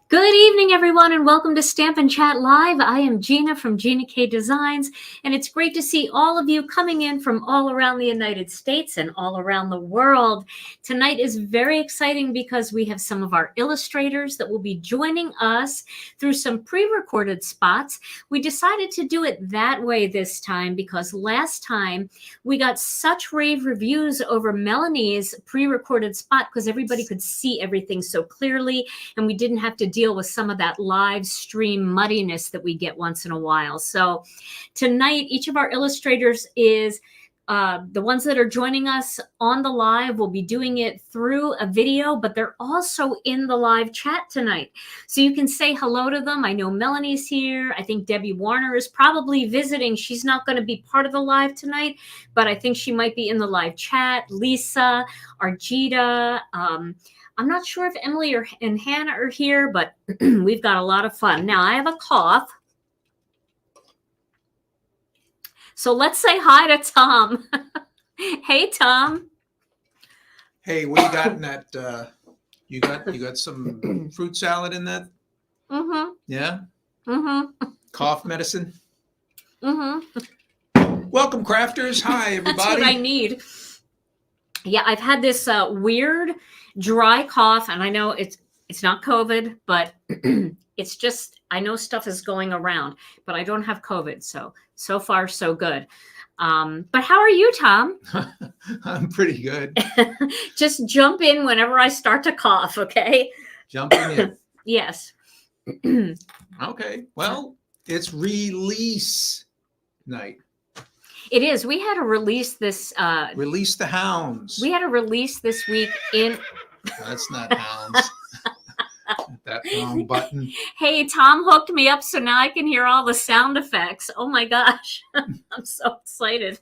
Good evening, everyone, and welcome to Stamp and Chat Live. I am Gina from Gina K Designs, and it's great to see all of you coming in from all around the United States and all around the world. Tonight is very exciting because we have some of our illustrators that will be joining us through some pre-recorded spots. We decided to do it that way this time because last time we got such rave reviews over Melanie's pre-recorded spot because everybody could see everything so clearly, and we didn't have to deal with some of that live stream muddiness that we get once in a while. So tonight, each of our illustrators is the ones that are joining us on the live will be doing it through a video, but they're also in the live chat tonight. So you can say hello to them. I know Melanie's here. I think Debbie Warner is probably visiting. She's not going to be part of the live tonight, but I think she might be in the live chat. Lisa, Arjita, I'm not sure if Emily and Hannah are here, but we've got a lot of fun. Now, I have a cough. So let's say hi to Tom. Hey, Tom. Hey, what you got in that? You got some fruit salad in that? Mm-hmm. Yeah? Mm-hmm. Cough medicine? Mm-hmm. Welcome, crafters. Hi, everybody. That's what I need. Yeah, I've had this weird dry cough, and I know it's not COVID, but it's just, I know stuff is going around, but I don't have COVID, so far so good. But how are you, Tom? I'm pretty good. Just jump in whenever I start to cough, okay? Jumping in. Yes. Okay. Well, it's release night. It is. We had a release this Release the hounds. we had a release this week in That's not hounds. That wrong button. Hey, Tom hooked me up so now I can hear all the sound effects. Oh my gosh. I'm so excited.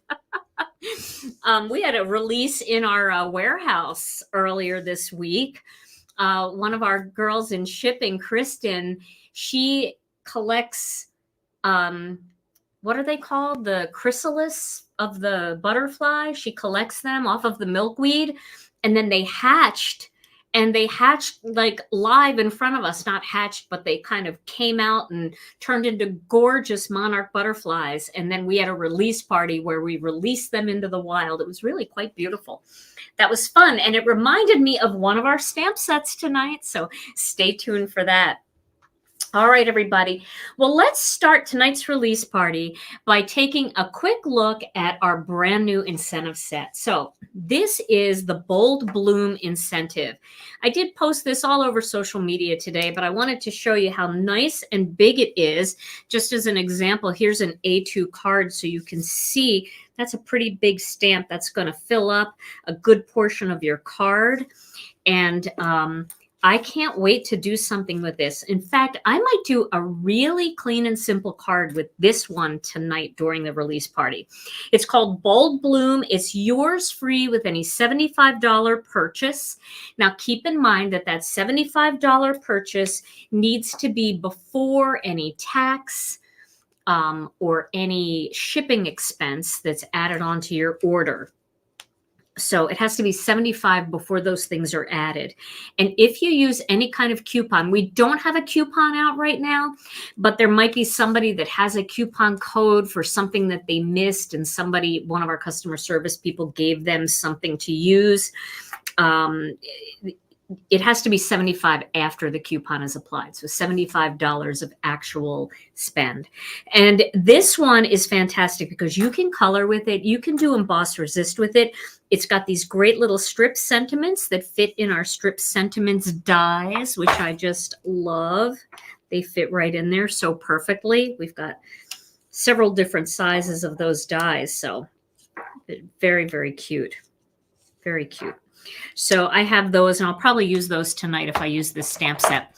We had a release in our warehouse earlier this week. One of our girls in shipping, Kristen, she collects what are they called? The chrysalis of the butterfly. She collects them off of the milkweed, and then they hatched. And they hatched like live in front of us, not hatched, but they kind of came out and turned into gorgeous monarch butterflies. And then we had a release party where we released them into the wild. It was really quite beautiful. That was fun. And it reminded me of one of our stamp sets tonight. So stay tuned for that. All right, everybody. Well, let's start tonight's release party by taking a quick look at our brand new incentive set. So this is the Bold Bloom incentive. I did post this all over social media today, but I wanted to show you how nice and big it is. Just as an example, here's an A2 card so you can see that's a pretty big stamp that's going to fill up a good portion of your card. And I can't wait to do something with this. In fact, I might do a really clean and simple card with this one tonight during the release party. It's called Bold Bloom. It's yours free with any $75 purchase. Now, keep in mind that that $75 purchase needs to be before any tax or any shipping expense that's added onto your order. So it has to be $75 before those things are added. And if you use any kind of coupon, we don't have a coupon out right now, but there might be somebody that has a coupon code for something that they missed and one of our customer service people gave them something to use. It has to be $75 after the coupon is applied. So $75 of actual spend. And this one is fantastic because you can color with it. You can do emboss resist with it. It's got these great little strip sentiments that fit in our strip sentiments dies, which I just love. They fit right in there so perfectly. We've got several different sizes of those dies. So very, very cute. Very cute. So I have those, and I'll probably use those tonight if I use this stamp set.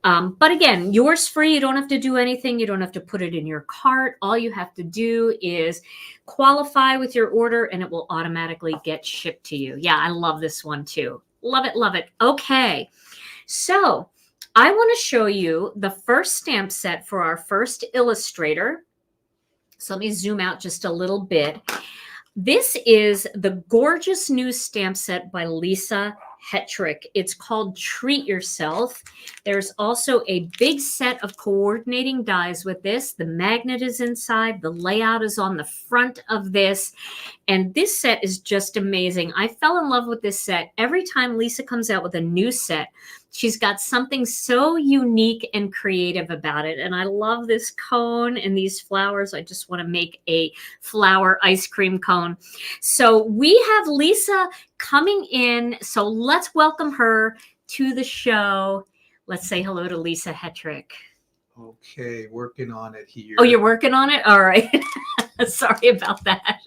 But again, yours free. You don't have to do anything. You don't have to put it in your cart. All you have to do is qualify with your order, and it will automatically get shipped to you. Yeah, I love this one too. Love it, love it. Okay, so I want to show you the first stamp set for our first illustrator. So let me zoom out just a little bit. This is the gorgeous new stamp set by Lisa Hetrick. It's called Treat Yourself. There's also a big set of coordinating dies with this. The magnet is inside. The layout is on the front of this. And this set is just amazing. I fell in love with this set. Every time Lisa comes out with a new set, she's got something so unique and creative about it. And I love this cone and these flowers. I just want to make a flower ice cream cone. So we have Lisa coming in. So let's welcome her to the show. Let's say hello to Lisa Hetrick. Okay, working on it here. Oh, you're working on it? All right. Sorry about that.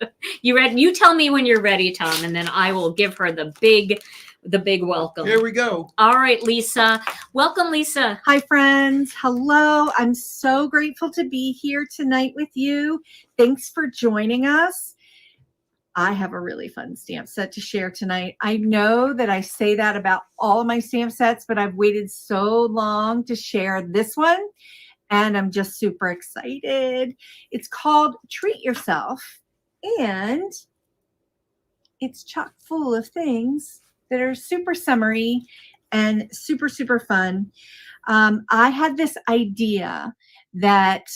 You ready? You tell me when you're ready, Tom, and then I will give her the big welcome. Here we go. All right, Lisa. Welcome, Lisa. Hi, friends. Hello. I'm so grateful to be here tonight with you. Thanks for joining us. I have a really fun stamp set to share tonight. I know that I say that about all of my stamp sets, but I've waited so long to share this one, and I'm just super excited. It's called Treat Yourself, and it's chock full of things that are super summery and super, super fun. I had this idea that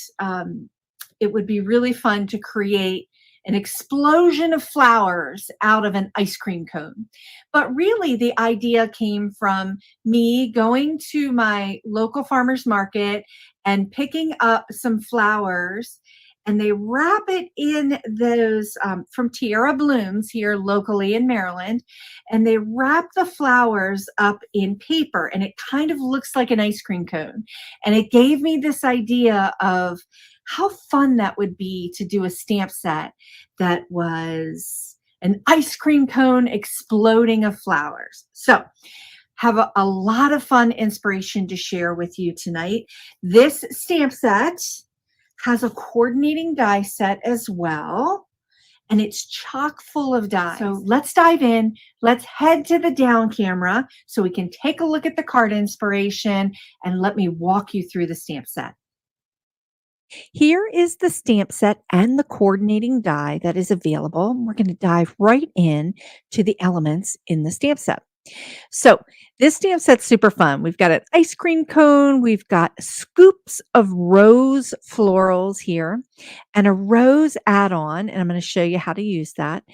it would be really fun to create an explosion of flowers out of an ice cream cone. But really the idea came from me going to my local farmer's market and picking up some flowers, and they wrap it in those from Tierra Blooms here locally in Maryland, and they wrap the flowers up in paper, and it kind of looks like an ice cream cone. And it gave me this idea of how fun that would be to do a stamp set that was an ice cream cone exploding of flowers. So have a lot of fun inspiration to share with you tonight. This stamp set has a coordinating die set as well, and it's chock full of dies. So let's dive in. Let's head to the down camera so we can take a look at the card inspiration, and let me walk you through the stamp set. Here is the stamp set and the coordinating die that is available. We're going to dive right in to the elements in the stamp set. So this stamp set's super fun. We've got an ice cream cone. We've got scoops of rose florals here and a rose add-on. And I'm going to show you how to use that.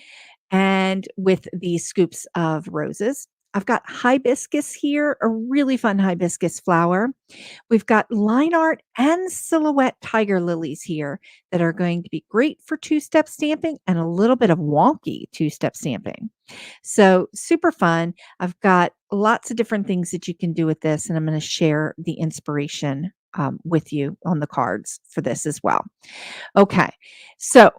And with these scoops of roses, I've got hibiscus here, a really fun hibiscus flower. We've got line art and silhouette tiger lilies here that are going to be great for two-step stamping and a little bit of wonky two-step stamping. So super fun. I've got lots of different things that you can do with this, and I'm going to share the inspiration with you on the cards for this as well. Okay, so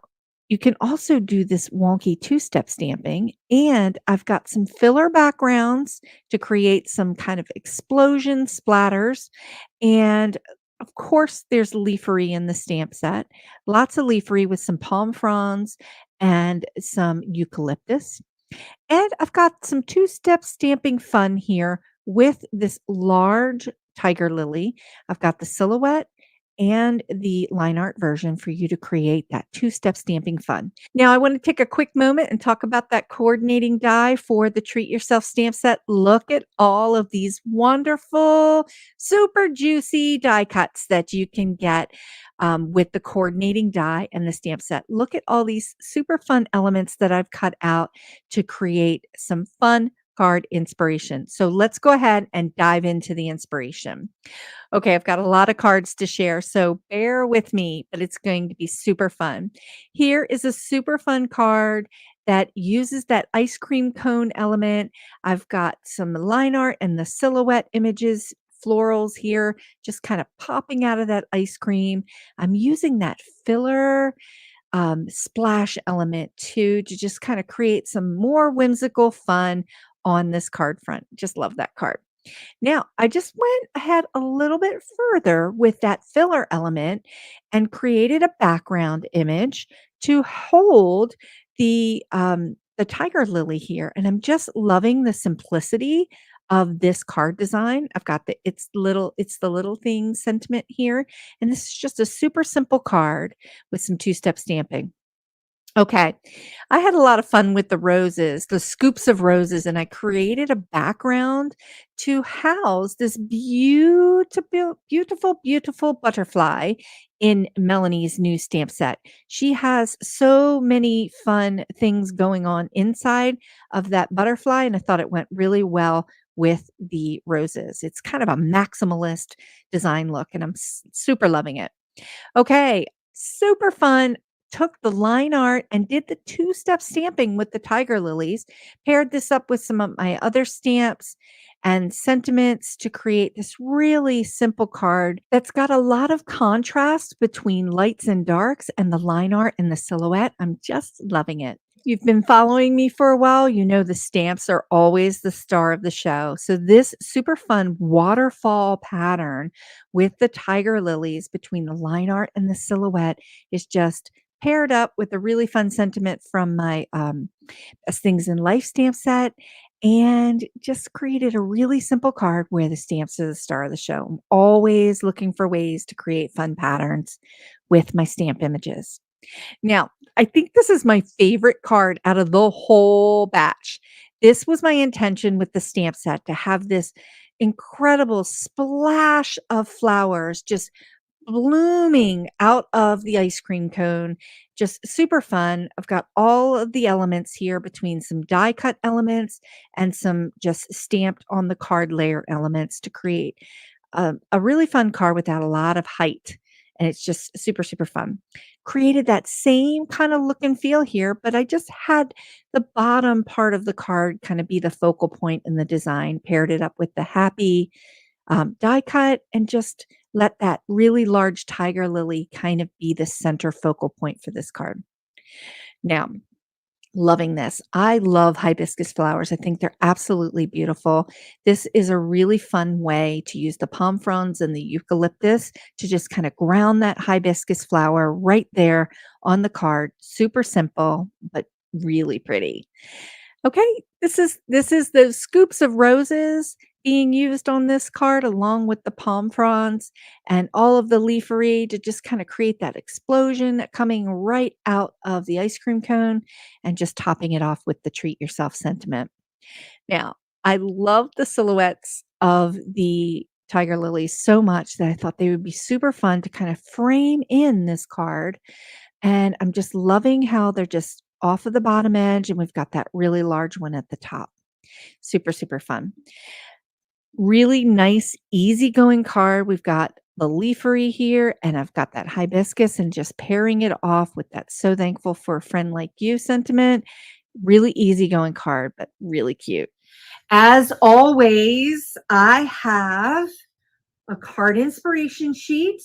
you can also do this wonky two-step stamping, and I've got some filler backgrounds to create some kind of explosion splatters. And of course, there's leafery in the stamp set. Lots of leafery with some palm fronds and some eucalyptus. And I've got some two-step stamping fun here with this large tiger lily. I've got the silhouette and the line art version for you to create that two-step stamping fun. Now, I want to take a quick moment and talk about that coordinating die for the Treat Yourself stamp set. Look at all of these wonderful, super juicy die cuts that you can get with the coordinating die and the stamp set. Look at all these super fun elements that I've cut out to create some fun card inspiration. So let's go ahead and dive into the inspiration. Okay, I've got a lot of cards to share, so bear with me, but it's going to be super fun. Here is a super fun card that uses that ice cream cone element. I've got some line art and the silhouette images florals here, just kind of popping out of that ice cream. I'm using that filler splash element too to just kind of create some more whimsical fun on this card front. Just love that card. Now, I just went ahead a little bit further with that filler element and created a background image to hold the tiger lily here. And I'm just loving the simplicity of this card design. I've got it's the little thing sentiment here. And this is just a super simple card with some two-step stamping. Okay. I had a lot of fun with the roses, the scoops of roses, and I created a background to house this beautiful butterfly in Melanie's new stamp set. She has so many fun things going on inside of that butterfly, and I thought it went really well with the roses. It's kind of a maximalist design look, and I'm super loving it. Okay. Super fun. Took the line art and did the two-step stamping with the tiger lilies, paired this up with some of my other stamps and sentiments to create this really simple card that's got a lot of contrast between lights and darks and the line art and the silhouette. I'm just loving it. You've been following me for a while. You know the stamps are always the star of the show. So this super fun waterfall pattern with the tiger lilies between the line art and the silhouette is just paired up with a really fun sentiment from my Best Things in Life stamp set, and just created a really simple card where the stamps are the star of the show. I'm always looking for ways to create fun patterns with my stamp images. Now, I think this is my favorite card out of the whole batch. This was my intention with the stamp set, to have this incredible splash of flowers just blooming out of the ice cream cone. Just super fun. I've got all of the elements here between some die cut elements and some just stamped on the card layer elements to create a really fun card without a lot of height. And it's just super, super fun. Created that same kind of look and feel here, but I just had the bottom part of the card kind of be the focal point in the design, paired it up with the happy die cut, and just let that really large tiger lily kind of be the center focal point for this card. Now, loving this. I love hibiscus flowers. I think they're absolutely beautiful. This is a really fun way to use the palm fronds and the eucalyptus to just kind of ground that hibiscus flower right there on the card. Super simple, but really pretty. Okay, this is those scoops of roses being used on this card, along with the palm fronds and all of the leafery to just kind of create that explosion coming right out of the ice cream cone, and just topping it off with the treat yourself sentiment. Now, I love the silhouettes of the tiger lilies so much that I thought they would be super fun to kind of frame in this card. And I'm just loving how they're just off of the bottom edge, and we've got that really large one at the top. Super, super fun. Really nice, easygoing card. We've got the leafery here, and I've got that hibiscus, and just pairing it off with that "so thankful for a friend like you" sentiment. Really easygoing card, but really cute. As always, I have a card inspiration sheet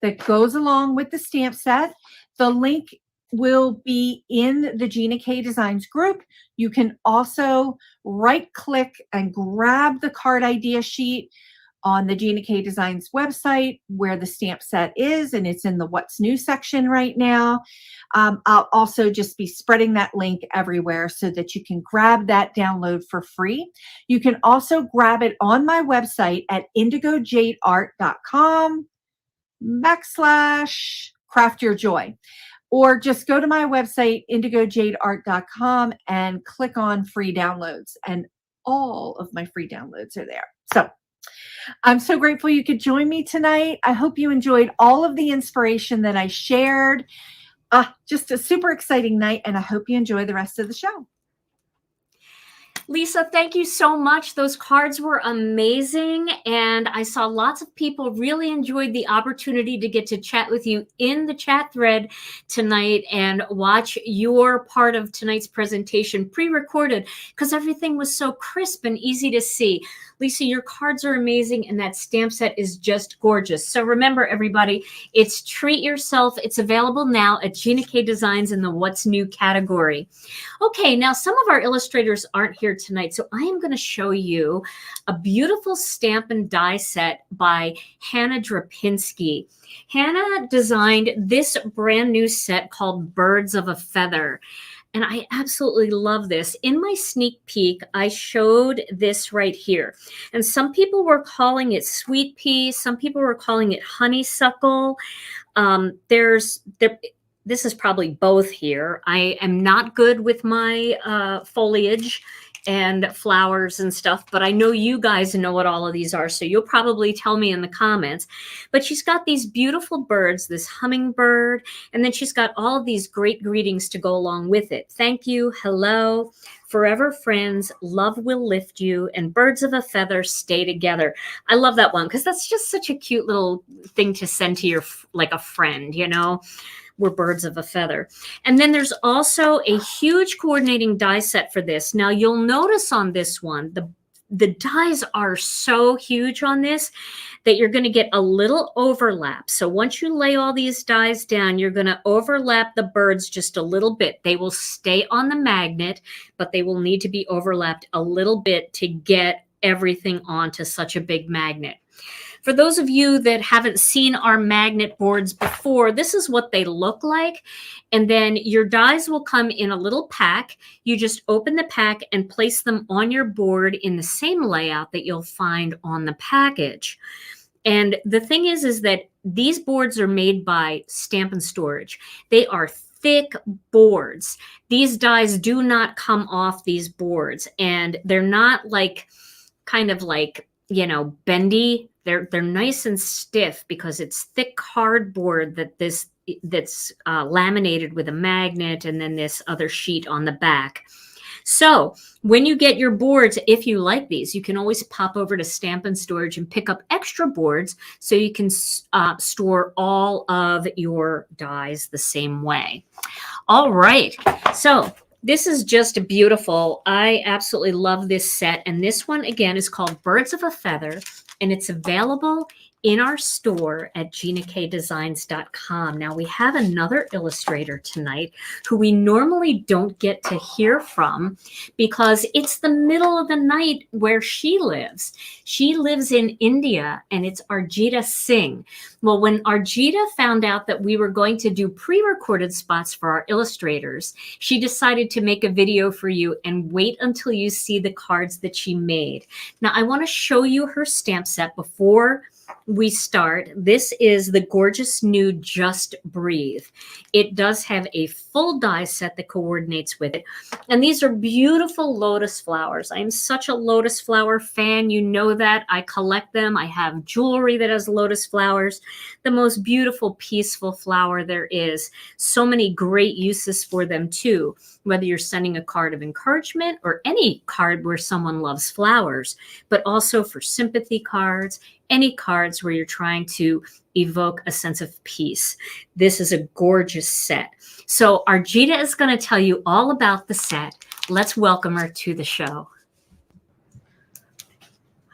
that goes along with the stamp set. The link will be in the Gina K Designs group. You can also right click and grab the card idea sheet on the Gina K Designs website where the stamp set is, and it's in the What's New section right now. I'll also just be spreading that link everywhere so that you can grab that download for free. You can also grab it on my website at indigojadeart.com/craftyourjoy. Or just go to my website, indigojadeart.com, and click on free downloads. And all of my free downloads are there. So I'm so grateful you could join me tonight. I hope you enjoyed all of the inspiration that I shared. Just a super exciting night, and I hope you enjoy the rest of the show. Lisa, thank you so much. Those cards were amazing. And I saw lots of people really enjoyed the opportunity to get to chat with you in the chat thread tonight and watch your part of tonight's presentation pre-recorded because everything was so crisp and easy to see. Lisa, your cards are amazing and that stamp set is just gorgeous. So remember, everybody, it's Treat Yourself. It's available now at Gina K Designs in the What's New category. Okay, now some of our illustrators aren't here tonight, so I am going to show you a beautiful stamp and die set by Hannah Drapinski. Hannah designed this brand new set called Birds of a Feather. And I absolutely love this. In my sneak peek, I showed this right here. And some people were calling it sweet pea. Some people were calling it honeysuckle. This is probably both here. I am not good with my foliage and flowers and stuff, but I know you guys know what all of these are, so you'll probably tell me in the comments. But she's got these beautiful birds, this hummingbird, and then she's got all of these great greetings to go along with it. Thank you, hello, forever friends, love will lift you, and birds of a feather stay together. I love that one because that's just such a cute little thing to send to your, like a friend, you know? We're birds of a feather. And then there's also a huge coordinating die set for this. Now you'll notice on this one, the dies are so huge on this that you're going to get a little overlap. So once you lay all these dies down, you're going to overlap the birds just a little bit. They will stay on the magnet, but they will need to be overlapped a little bit to get everything onto such a big magnet. For those of you that haven't seen our magnet boards before, this is what they look like. And then your dies will come in a little pack. You just open the pack and place them on your board in the same layout that you'll find on the package. And the thing is that these boards are made by Stamp & Storage. They are thick boards. These dies do not come off these boards, and they're not like kind of like, you know, bendy. They're nice and stiff because it's thick cardboard that's laminated with a magnet and then this other sheet on the back. So when you get your boards, if you like these, you can always pop over to Stamp & Storage and pick up extra boards so you can store all of your dies the same way. All right. So this is just beautiful. I absolutely love this set. And this one, again, is called Birds of a Feather, and it's available in our store at GinaKDesigns.com. Now, we have another illustrator tonight who we normally don't get to hear from because it's the middle of the night where she lives. She lives in India, and it's Arjita Singh. Well, when Arjita found out that we were going to do pre-recorded spots for our illustrators, she decided to make a video for you and wait until you see the cards that she made. Now, I want to show you her stamp set before we start. This is the gorgeous new Just Breathe. It does have a full die set that coordinates with it. And these are beautiful lotus flowers. I am such a lotus flower fan. You know that. I collect them. I have jewelry that has lotus flowers. The most beautiful, peaceful flower there is. So many great uses for them too, whether you're sending a card of encouragement or any card where someone loves flowers, but also for sympathy cards, any cards where you're trying to evoke a sense of peace. This is a gorgeous set. So Arjita is going to tell you all about the set. Let's welcome her to the show.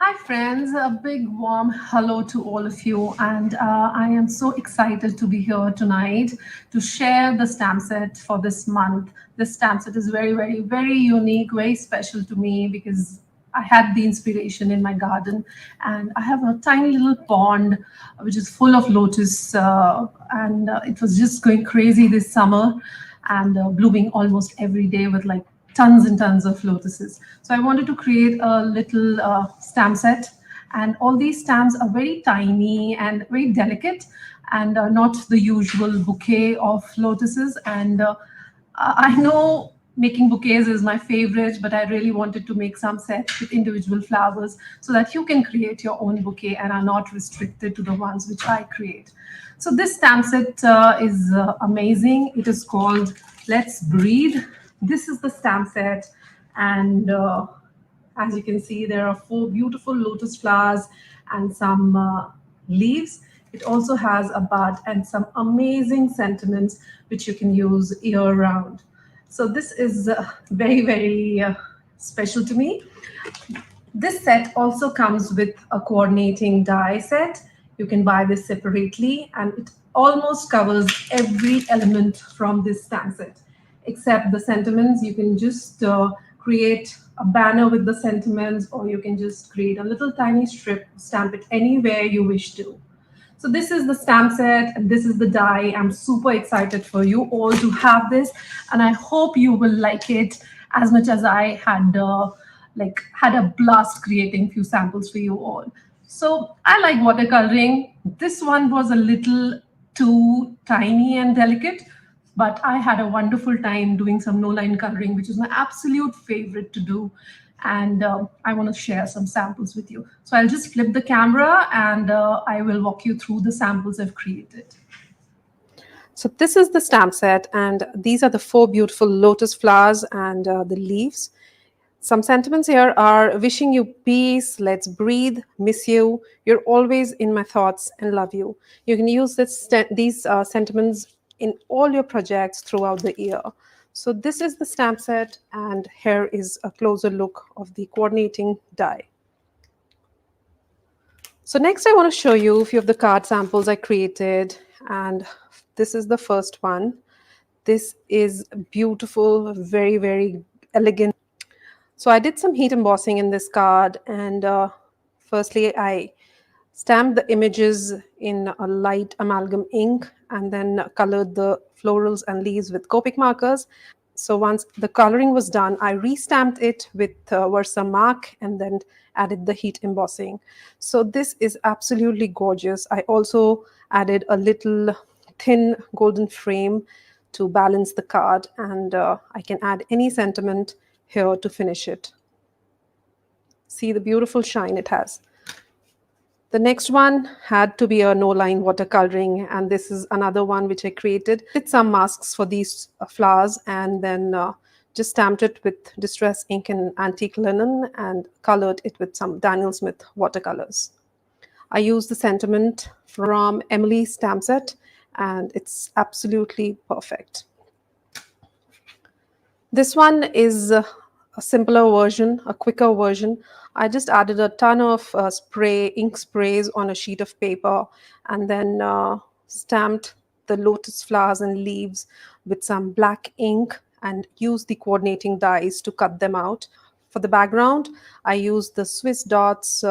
Hi friends, a big warm hello to all of you, and I am so excited to be here tonight to share the stamp set for this month. This stamp set is very, very, very unique, very special to me because I had the inspiration in my garden, and I have a tiny little pond which is full of lotus, and it was just going crazy this summer and blooming almost every day with like tons and tons of lotuses. So I wanted to create a little stamp set, and all these stamps are very tiny and very delicate and not the usual bouquet of lotuses. And I know making bouquets is my favorite, but I really wanted to make some sets with individual flowers so that you can create your own bouquet and are not restricted to the ones which I create. So this stamp set is amazing. It is called Let's Breathe. This is the stamp set, and As you can see, there are 4 beautiful lotus flowers and some leaves. It also has a bud and some amazing sentiments which you can use year round. So this is very, very special to me. This set also comes with a coordinating die set. You can buy this separately, and it almost covers every element from this stamp set, except the sentiments. You can just create a banner with the sentiments, or you can just create a little tiny strip, stamp it anywhere you wish to. So this is the stamp set and this is the die. I'm super excited for you all to have this, and I hope you will like it as much as I had had a blast creating few samples for you all. So I like watercoloring. This one was a little too tiny and delicate, but I had a wonderful time doing some no-line coloring, which is my absolute favorite to do. And I want to share some samples with you. So I'll just flip the camera and I will walk you through the samples I've created. So this is the stamp set, and these are the 4 beautiful lotus flowers and the leaves. Some sentiments here are wishing you peace, let's breathe, miss you, you're always in my thoughts and love you. You can use these sentiments in all your projects throughout the year. So this is the stamp set, and here is a closer look of the coordinating die. So next I want to show you a few of the card samples I created, and this is the first one. This is beautiful, very, very elegant. So I did some heat embossing in this card, and firstly I stamped the images in a light amalgam ink and then colored the florals and leaves with Copic markers. So once the coloring was done, I restamped it with Versa mark and then added the heat embossing. So this is absolutely gorgeous. I also added a little thin golden frame to balance the card, and I can add any sentiment here to finish it. See the beautiful shine it has. The next one had to be a no-line watercoloring, and this is another one which I created. Did some masks for these flowers and then just stamped it with distress ink and antique linen and colored it with some Daniel Smith watercolors. I used the sentiment from Emily's stamp set, and it's absolutely perfect. This one is a simpler version, a quicker version. I just added a ton of ink sprays on a sheet of paper, and then stamped the lotus flowers and leaves with some black ink and used the coordinating dies to cut them out. For the background, I used the Swiss Dots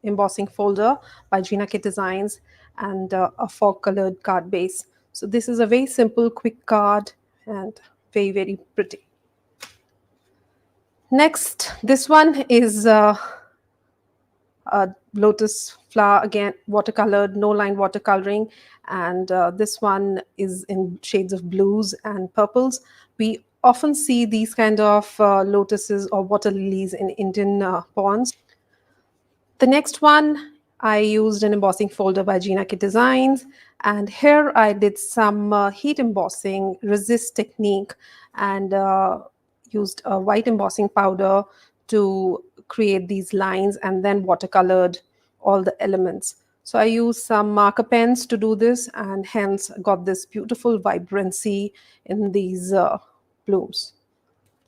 embossing folder by Gina K Designs and a fog colored card base. So this is a very simple, quick card and very, very pretty. Next, this one is a lotus flower, again watercolored, no line watercoloring, and this one is in shades of blues and purples. We often see these kind of lotuses or water lilies in Indian ponds. The next one, I used an embossing folder by Gina K Designs, and here I did some heat embossing resist technique and used a white embossing powder to create these lines and then watercolored all the elements. So I used some marker pens to do this, and hence got this beautiful vibrancy in these blooms.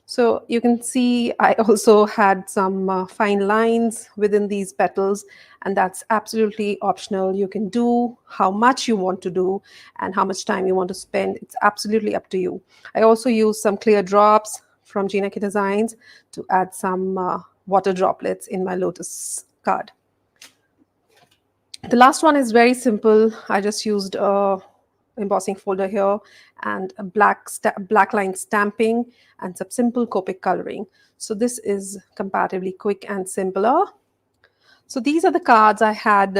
So you can see I also had some fine lines within these petals, and that's absolutely optional. You can do how much you want to do and how much time you want to spend. It's absolutely up to you. I also used some clear drops from Gina K Designs to add some water droplets in my lotus card. The last one is very simple. I just used a embossing folder here and a black line stamping and some simple Copic coloring. So this is comparatively quick and simpler. So these are the cards I had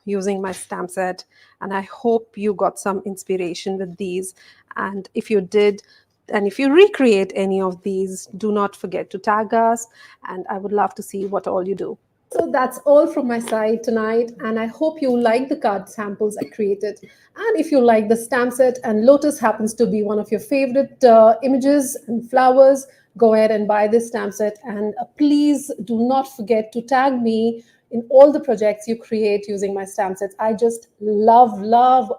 using my stamp set, and I hope you got some inspiration with these. And if you did, and if you recreate any of these, do not forget to tag us, and I would love to see what all you do. So that's all from my side tonight, and I hope you like the card samples I created. And if you like the stamp set and lotus happens to be one of your favorite images and flowers, go ahead and buy this stamp set. And please do not forget to tag me in all the projects you create using my stamp sets. I just love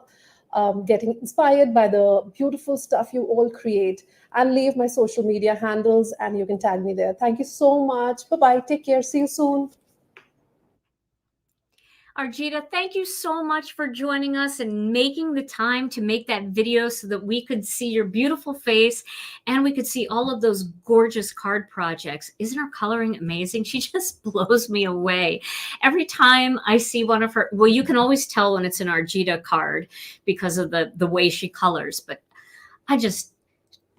getting inspired by the beautiful stuff you all create. I'll leave my social media handles and you can tag me there. Thank you so much. Bye-bye. Take care. See you soon. Arjita, thank you so much for joining us and making the time to make that video so that we could see your beautiful face and we could see all of those gorgeous card projects. Isn't her coloring amazing? She just blows me away. Every time I see one of her, well, you can always tell when it's an Arjita card because of the way she colors, but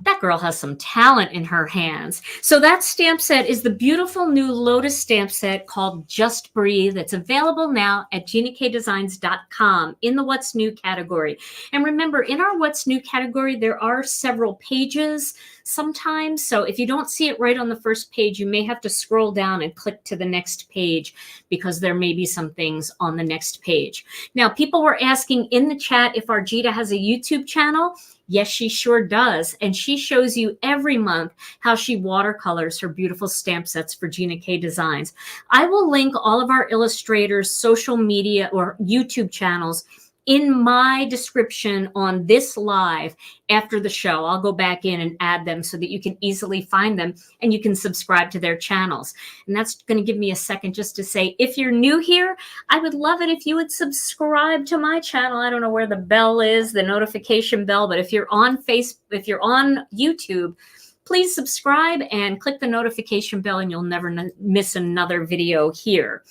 that girl has some talent in her hands. So that stamp set is the beautiful new Lotus stamp set called Just Breathe. It's available now at GinaKDesigns.com in the What's New category. And remember, in our What's New category, there are several pages sometimes. So if you don't see it right on the first page, you may have to scroll down and click to the next page because there may be some things on the next page. Now, people were asking in the chat if Arjita has a YouTube channel. Yes, she sure does. And she shows you every month how she watercolors her beautiful stamp sets for Gina K Designs. I will link all of our illustrators' social media or YouTube channels in my description on this live after the show. I'll go back in and add them so that you can easily find them and you can subscribe to their channels. And that's going to give me a second just to say, if you're new here, I would love it if you would subscribe to my channel. I don't know where the bell is, the notification bell, but if you're on if you're on YouTube, please subscribe and click the notification bell and you'll never miss another video here.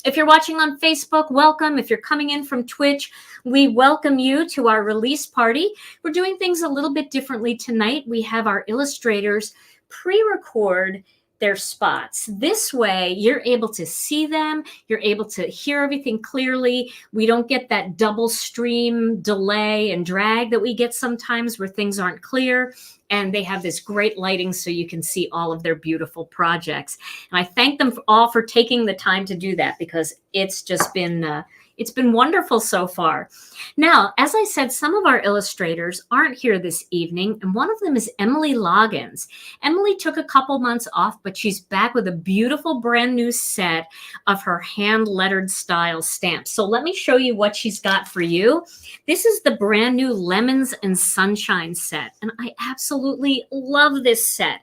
If you're watching on Facebook, welcome. If you're coming in from Twitch, we welcome you to our release party. We're doing things a little bit differently tonight. We have our illustrators pre-record their spots. This way, you're able to see them. You're able to hear everything clearly. We don't get that double stream delay and drag that we get sometimes where things aren't clear. And they have this great lighting so you can see all of their beautiful projects. And I thank them all for taking the time to do that because it's just been it's been wonderful so far. Now, as I said, some of our illustrators aren't here this evening, and one of them is Emily Loggins. Emily took a couple months off, but she's back with a beautiful brand new set of her hand-lettered style stamps. So let me show you what she's got for you. This is the brand new Lemons and Sunshine set, and I absolutely love this set.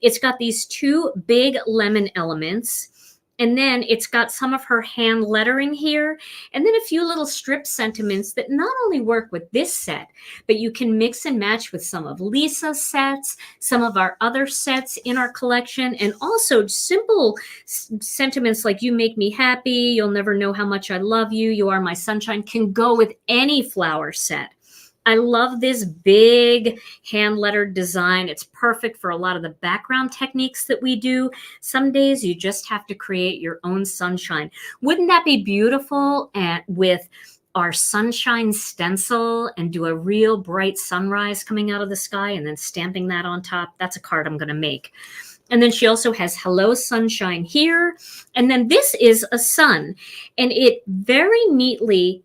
It's got these two big lemon elements, and then it's got some of her hand lettering here, and then a few little strip sentiments that not only work with this set, but you can mix and match with some of Lisa's sets, some of our other sets in our collection, and also simple sentiments like "You make me happy," "You'll never know how much I love you," "You are my sunshine" can go with any flower set. I love this big hand-lettered design. It's perfect for a lot of the background techniques that we do. Some days you just have to create your own sunshine. Wouldn't that be beautiful with our sunshine stencil and do a real bright sunrise coming out of the sky and then stamping that on top? That's a card I'm going to make. And then she also has "Hello Sunshine" here. And then this is a sun, and it very neatly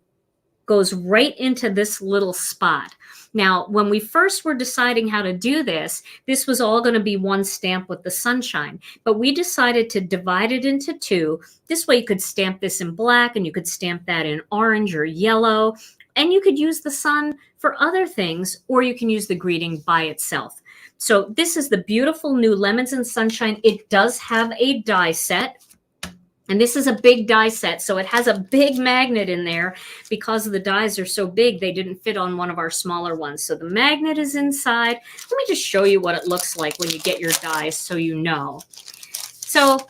goes right into this little spot. Now, when we first were deciding how to do this, this was all going to be one stamp with the sunshine, but we decided to divide it into two. This way you could stamp this in black and you could stamp that in orange or yellow, and you could use the sun for other things, or you can use the greeting by itself. So this is the beautiful new Lemons and Sunshine. It does have a die set. And this is a big die set, so it has a big magnet in there. Because the dies are so big, they didn't fit on one of our smaller ones. So the magnet is inside. Let me just show you what it looks like when you get your dies so you know. So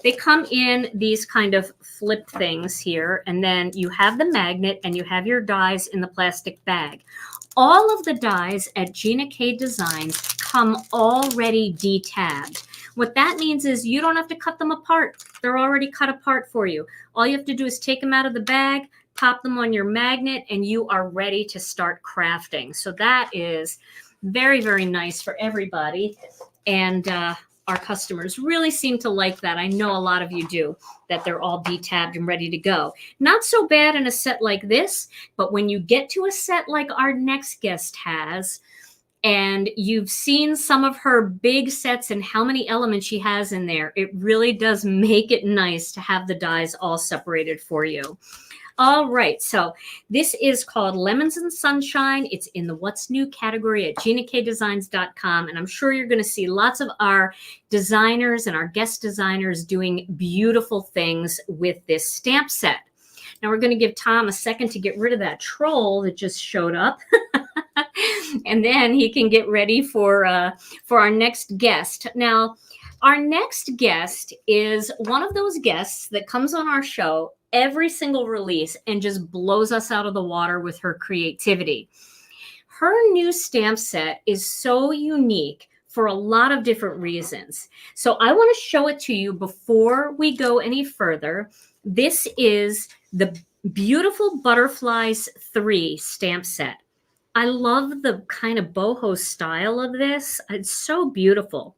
they come in these kind of flip things here, and then you have the magnet and you have your dies in the plastic bag. All of the dies at Gina K Designs come already detabbed. What that means is you don't have to cut them apart. They're already cut apart for you. All you have to do is take them out of the bag, pop them on your magnet, and you are ready to start crafting. So that is very, very nice for everybody. And our customers really seem to like that. I know a lot of you do, that they're all detabbed and ready to go. Not so bad in a set like this, but when you get to a set like our next guest has, And you've seen some of her big sets and how many elements she has in there. It really does make it nice to have the dies all separated for you. All right, so this is called Lemons and Sunshine. It's in the What's New category at GinaKDesigns.com, and I'm sure you're going to see lots of our designers and our guest designers doing beautiful things with this stamp set. Now we're going to give Tom a second to get rid of that troll that just showed up. And then he can get ready for our next guest. Now, our next guest is one of those guests that comes on our show every single release and just blows us out of the water with her creativity. Her new stamp set is so unique for a lot of different reasons. So I want to show it to you before we go any further. This is the Beautiful Butterflies 3 stamp set. I love the kind of boho style of this. It's so beautiful.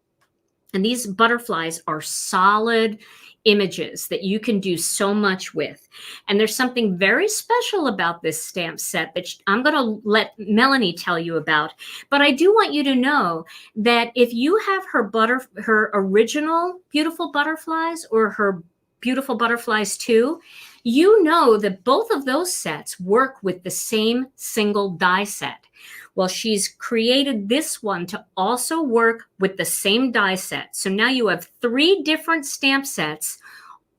And these butterflies are solid images that you can do so much with. And there's something very special about this stamp set that I'm going to let Melanie tell you about. But I do want you to know that if you have her original Beautiful Butterflies or her Beautiful Butterflies 2, you know that both of those sets work with the same single die set. Well, she's created this one to also work with the same die set. So now you have 3 different stamp sets,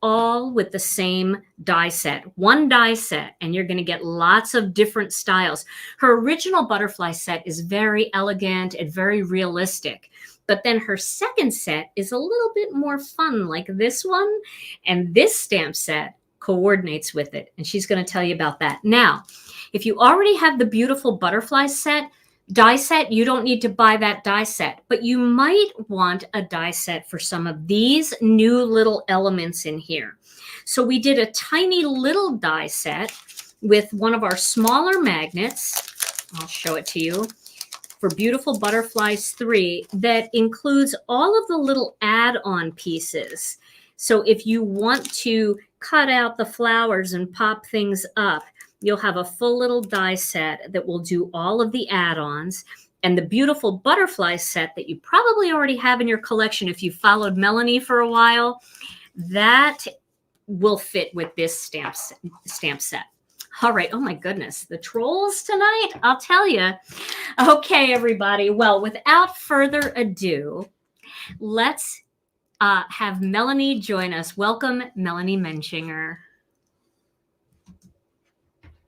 all with the same die set, one die set, and you're going to get lots of different styles. Her original butterfly set is very elegant and very realistic. But then her second set is a little bit more fun, like this one. And this stamp set coordinates with it. And she's going to tell you about that. Now, if you already have the Beautiful Butterfly set, die set, you don't need to buy that die set, but you might want a die set for some of these new little elements in here. So we did a tiny little die set with one of our smaller magnets. I'll show it to you. For Beautiful Butterflies 3, that includes all of the little add-on pieces. So if you want to cut out the flowers and pop things up, you'll have a full little die set that will do all of the add-ons. And the Beautiful Butterfly set that you probably already have in your collection if you followed Melanie for a while, that will fit with this stamp set. All right. Oh, my goodness. The trolls tonight, I'll tell you. Okay, everybody. Well, without further ado, let's have Melanie join us. Welcome, Melanie Menschinger.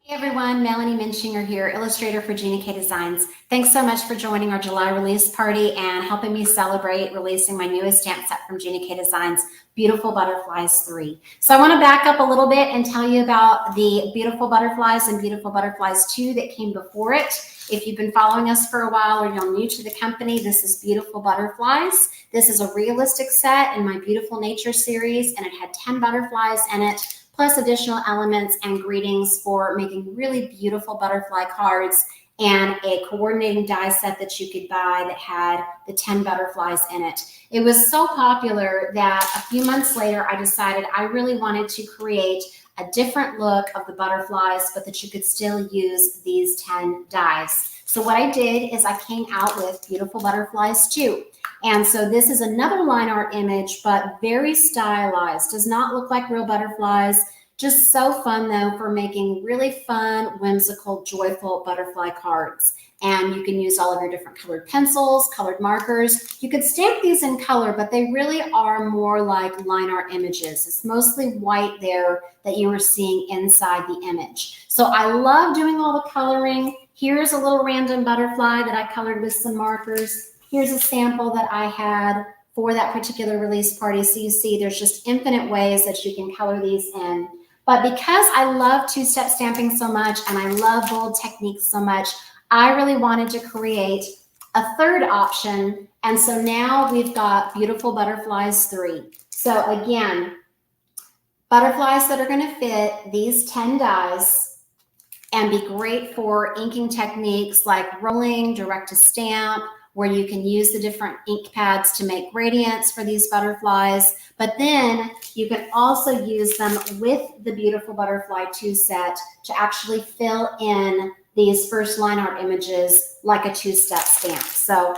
Hey everyone, Melanie Menschinger here, illustrator for Gina K Designs. Thanks so much for joining our July release party and helping me celebrate releasing my newest stamp set from Gina K Designs, Beautiful Butterflies 3. So I want to back up a little bit and tell you about the Beautiful Butterflies and Beautiful Butterflies 2 that came before it. If you've been following us for a while or you're new to the company, this is Beautiful Butterflies. This is a realistic set in my Beautiful Nature series, and it had 10 butterflies in it, plus additional elements and greetings for making really beautiful butterfly cards, and a coordinating die set that you could buy that had the 10 butterflies in it. It was so popular that a few months later, I decided I really wanted to create a different look of the butterflies, but that you could still use these 10 dies. So what I did is I came out with Beautiful Butterflies 2. And so this is another line art image, but very stylized. Does not look like real butterflies. Just so fun, though, for making really fun, whimsical, joyful butterfly cards. And you can use all of your different colored pencils, colored markers. You could stamp these in color, but they really are more like line art images. It's mostly white there that you are seeing inside the image. So I love doing all the coloring. Here's a little random butterfly that I colored with some markers. Here's a sample that I had for that particular release party. So you see there's just infinite ways that you can color these in. But because I love two-step stamping so much and I love bold techniques so much, I really wanted to create a third option. And so now we've got Beautiful Butterflies 3. So again, butterflies that are going to fit these 10 dies and be great for inking techniques like rolling, direct to stamp, where you can use the different ink pads to make gradients for these butterflies. But then you can also use them with the Beautiful Butterfly 2 set to actually fill in these first line art images like a two-step stamp. So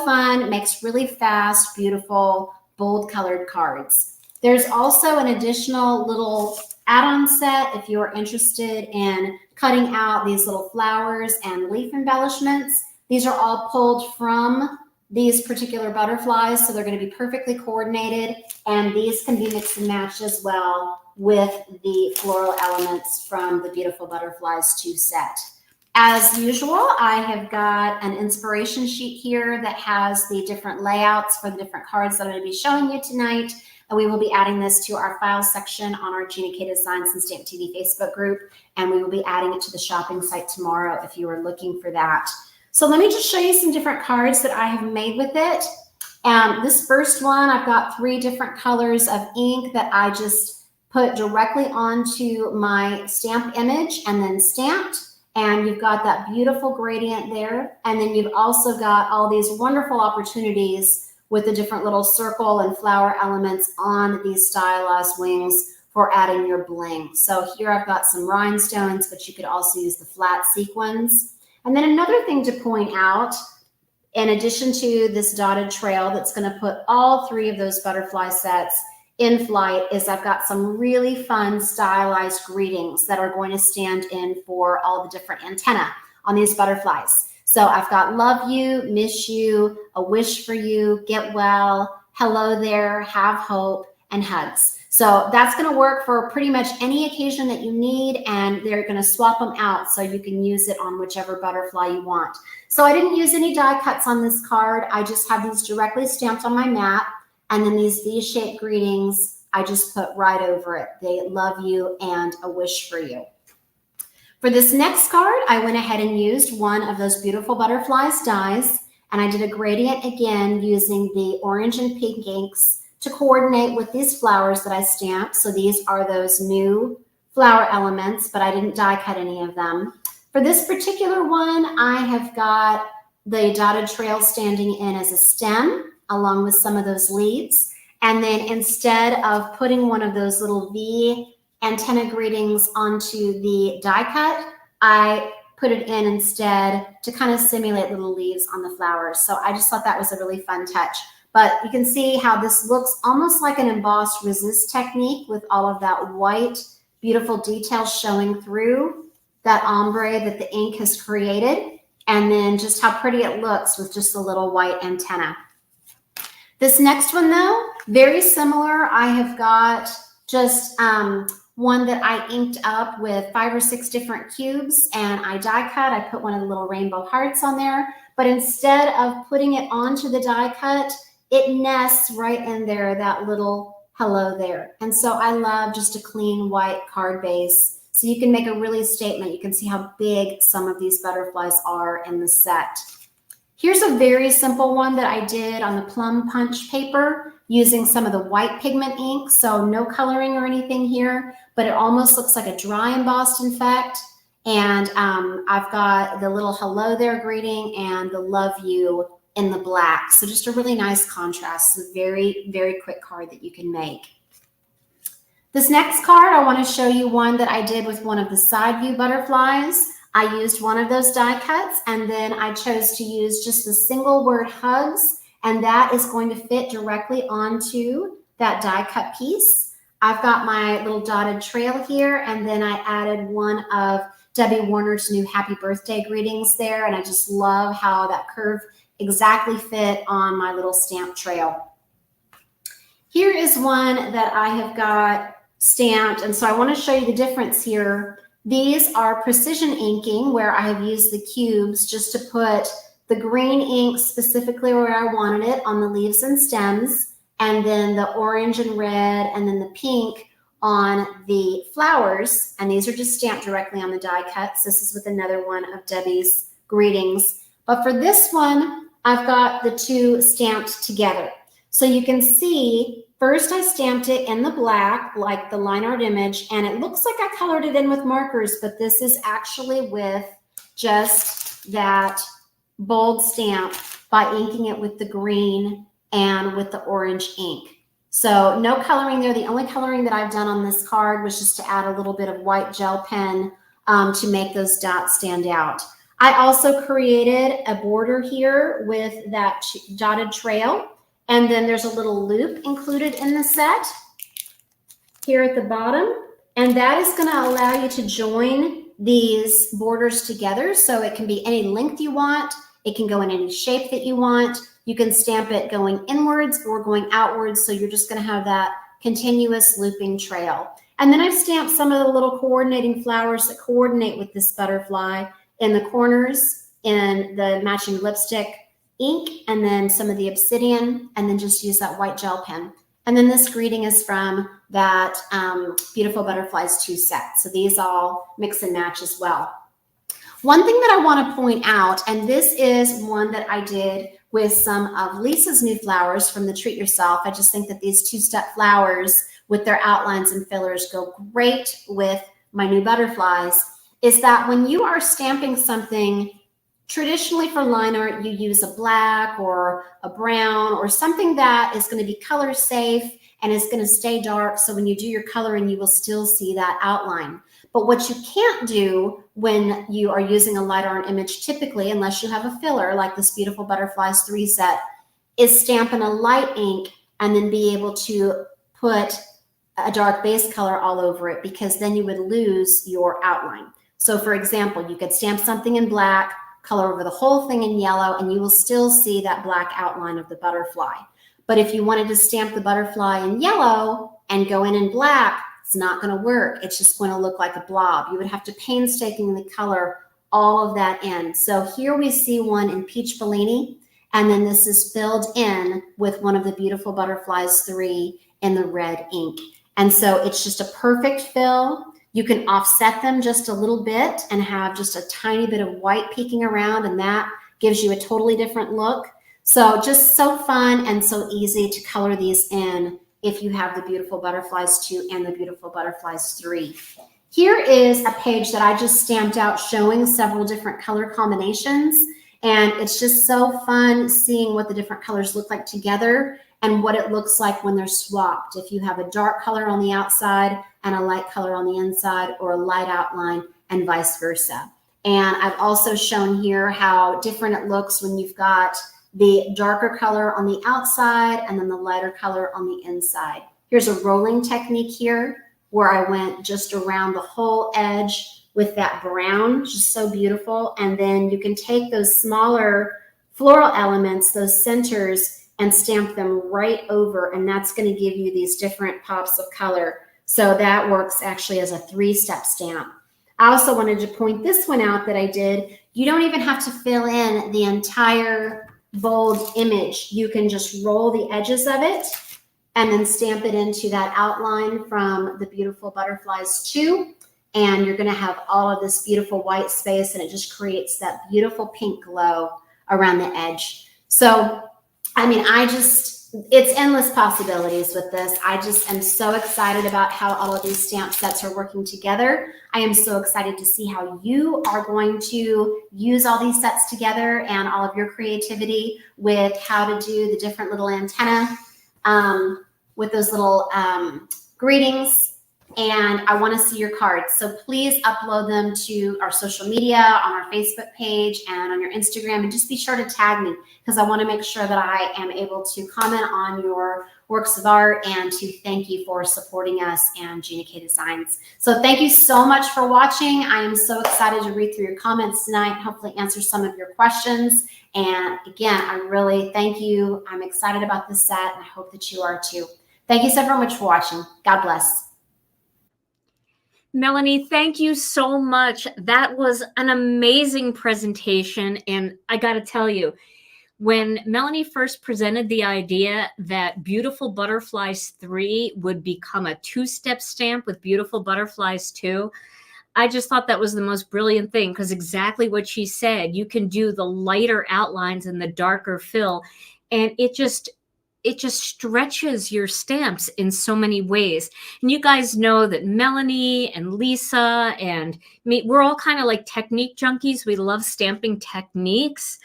fun, makes really fast, beautiful, bold colored cards. There's also an additional little add-on set if you're interested in cutting out these little flowers and leaf embellishments. These are all pulled from these particular butterflies, so they're going to be perfectly coordinated, and these can be mixed and matched as well with the floral elements from the Beautiful Butterflies 2 set. As usual, I have got an inspiration sheet here that has the different layouts for the different cards that I'm going to be showing you tonight. And we will be adding this to our files section on our Gina K Designs and Stamp TV Facebook group. And we will be adding it to the shopping site tomorrow if you are looking for that. So let me just show you some different cards that I have made with it. This first one, I've got 3 different colors of ink that I just put directly onto my stamp image and then stamped. And you've got that beautiful gradient there. And then you've also got all these wonderful opportunities with the different little circle and flower elements on these stylized wings for adding your bling. So here I've got some rhinestones, but you could also use the flat sequins. And then another thing to point out, in addition to this dotted trail that's going to put all 3 of those butterfly sets in flight, is I've got some really fun stylized greetings that are going to stand in for all the different antennae on these butterflies. So I've got love you, miss you, a wish for you, get well, hello there, have hope, and hugs. So that's going to work for pretty much any occasion that you need, and they're going to swap them out so you can use it on whichever butterfly you want. So I didn't use any die cuts on this card. I just have these directly stamped on my mat, and then these V-shaped greetings I just put right over it. They love you and a wish for you. For this next card, I went ahead and used one of those Beautiful Butterflies dies, and I did a gradient again using the orange and pink inks to coordinate with these flowers that I stamped. So these are those new flower elements, but I didn't die cut any of them. For this particular one, I have got the dotted trail standing in as a stem along with some of those leaves. And then instead of putting one of those little V antenna greetings onto the die cut, I put it in instead to kind of simulate little leaves on the flowers. So I just thought that was a really fun touch. But you can see how this looks almost like an embossed resist technique with all of that white, beautiful detail showing through that ombre that the ink has created. And then just how pretty it looks with just a little white antenna. This next one though, very similar. I have got just one that I inked up with 5 or 6 different cubes, and I die cut. I put one of the little rainbow hearts on there, but instead of putting it onto the die cut, it nests right in there, that little hello there. And so I love just a clean white card base. So you can make a really statement. You can see how big some of these butterflies are in the set. Here's a very simple one that I did on the plum punch paper using some of the white pigment ink. So no coloring or anything here, but it almost looks like a dry embossed effect. And I've got the little hello there greeting and the love you in the black. So just a really nice contrast. So very, very quick card that you can make. This next card, I want to show you one that I did with one of the side view butterflies. I used one of those die cuts, and then I chose to use just the single word hugs, and that is going to fit directly onto that die cut piece. I've got my little dotted trail here, and then I added one of Debbie Warner's new happy birthday greetings there, and I just love how that curve exactly fit on my little stamp trail. Here is one that I have got stamped, and so I want to show you the difference here. These are precision inking where I have used the cubes just to put the green ink specifically where I wanted it on the leaves and stems, and then the orange and red, and then the pink on the flowers. And these are just stamped directly on the die cuts. This is with another one of Debbie's greetings. But for this one, I've got the 2 stamped together. So you can see, first I stamped it in the black, like the line art image, and it looks like I colored it in with markers, but this is actually with just that bold stamp by inking it with the green and with the orange ink. So no coloring there. The only coloring that I've done on this card was just to add a little bit of white gel pen to make those dots stand out. I also created a border here with that dotted trail. And then there's a little loop included in the set here at the bottom. And that is going to allow you to join these borders together. So it can be any length you want. It can go in any shape that you want. You can stamp it going inwards or going outwards. So you're just going to have that continuous looping trail. And then I've stamped some of the little coordinating flowers that coordinate with this butterfly in the corners, in the matching lipstick ink, and then some of the obsidian, and then just use that white gel pen. And then this greeting is from that Beautiful Butterflies 2 set. So these all mix and match as well. One thing that I want to point out, and this is one that I did with some of Lisa's new flowers from the Treat Yourself. I just think that these 2-step flowers with their outlines and fillers go great with my new butterflies, is that when you are stamping something, traditionally for line art, you use a black or a brown or something that is going to be color safe and is going to stay dark. So when you do your coloring, you will still see that outline. But what you can't do when you are using a light art image, typically, unless you have a filler like this Beautiful Butterflies 3 set, is stamp in a light ink and then be able to put a dark base color all over it, because then you would lose your outline. So for example, you could stamp something in black, color over the whole thing in yellow, and you will still see that black outline of the butterfly. But if you wanted to stamp the butterfly in yellow and go in black, it's not going to work. It's just going to look like a blob. You would have to painstakingly color all of that in. So here we see one in Peach Bellini, and then this is filled in with one of the Beautiful Butterflies 3 in the red ink. And so it's just a perfect fill. You can offset them just a little bit and have just a tiny bit of white peeking around, and that gives you a totally different look. So just so fun and so easy to color these in if you have the Beautiful Butterflies 2 and the Beautiful Butterflies 3. Here is a page that I just stamped out showing several different color combinations. And it's just so fun seeing what the different colors look like together and what it looks like when they're swapped. If you have a dark color on the outside and a light color on the inside, or a light outline, and vice versa. And I've also shown here how different it looks when you've got the darker color on the outside and then the lighter color on the inside. Here's a rolling technique here where I went just around the whole edge with that brown, just so beautiful. And then you can take those smaller floral elements, those centers, and stamp them right over, and that's going to give you these different pops of color. So that works actually as a 3-step stamp. I also wanted to point this one out that I did. You don't even have to fill in the entire bold image. You can just roll the edges of it and then stamp it into that outline from the Beautiful Butterflies 2. And you're going to have all of this beautiful white space, and it just creates that beautiful pink glow around the edge. So, I mean, it's endless possibilities with this. I just am so excited about how all of these stamp sets are working together. I am so excited to see how you are going to use all these sets together and all of your creativity with how to do the different little antenna with those little greetings. And I want to see your cards. So please upload them to our social media, on our Facebook page, and on your Instagram. And just be sure to tag me, because I want to make sure that I am able to comment on your works of art and to thank you for supporting us and Gina K Designs. So thank you so much for watching. I am so excited to read through your comments tonight, hopefully answer some of your questions. And again, I really thank you. I'm excited about this set, and I hope that you are too. Thank you so very much for watching. God bless. Melanie, thank you so much. That was an amazing presentation. And I got to tell you, when Melanie first presented the idea that Beautiful Butterflies 3 would become a 2-step stamp with Beautiful Butterflies 2, I just thought that was the most brilliant thing, because exactly what she said, you can do the lighter outlines and the darker fill, and it just stretches your stamps in so many ways. And you guys know that Melanie and Lisa and me, we're all kind of like technique junkies. We love stamping techniques.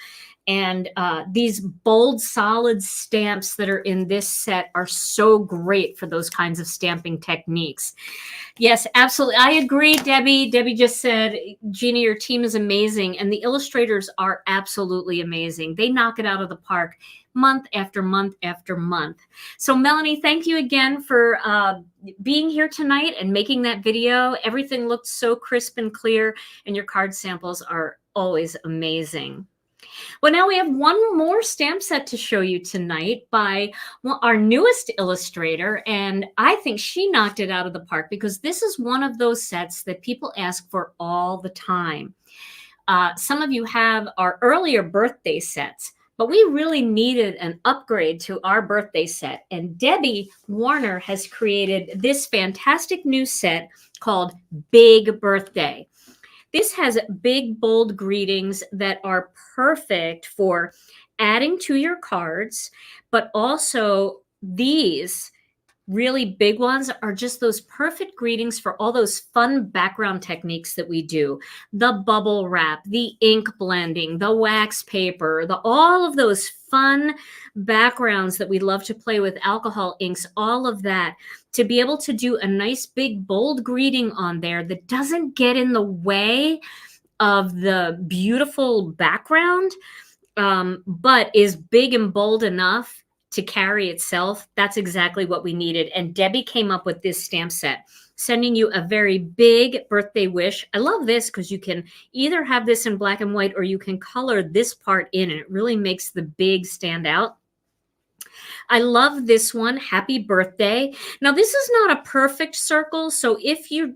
And these bold, solid stamps that are in this set are so great for those kinds of stamping techniques. Yes, absolutely. I agree, Debbie. Debbie just said, Gina, your team is amazing. And the illustrators are absolutely amazing. They knock it out of the park month after month after month. So Melanie, thank you again for being here tonight and making that video. Everything looked so crisp and clear, and your card samples are always amazing. Well, now we have one more stamp set to show you tonight by our newest illustrator, and I think she knocked it out of the park because this is one of those sets that people ask for all the time. Some of you have our earlier birthday sets, but we really needed an upgrade to our birthday set, and Debbie Warner has created this fantastic new set called Big Birthday. This has big, bold greetings that are perfect for adding to your cards, but also these really big ones are just those perfect greetings for all those fun background techniques that we do. The bubble wrap, the ink blending, the wax paper, all of those fun backgrounds that we love to play with, alcohol inks, all of that, to be able to do a nice big bold greeting on there that doesn't get in the way of the beautiful background, but is big and bold enough to carry itself. That's exactly what we needed. And Debbie came up with this stamp set, sending you a very big birthday wish. I love this because you can either have this in black and white or you can color this part in, and it really makes the big stand out. I love this one, Happy Birthday. Now, this is not a perfect circle, so if you're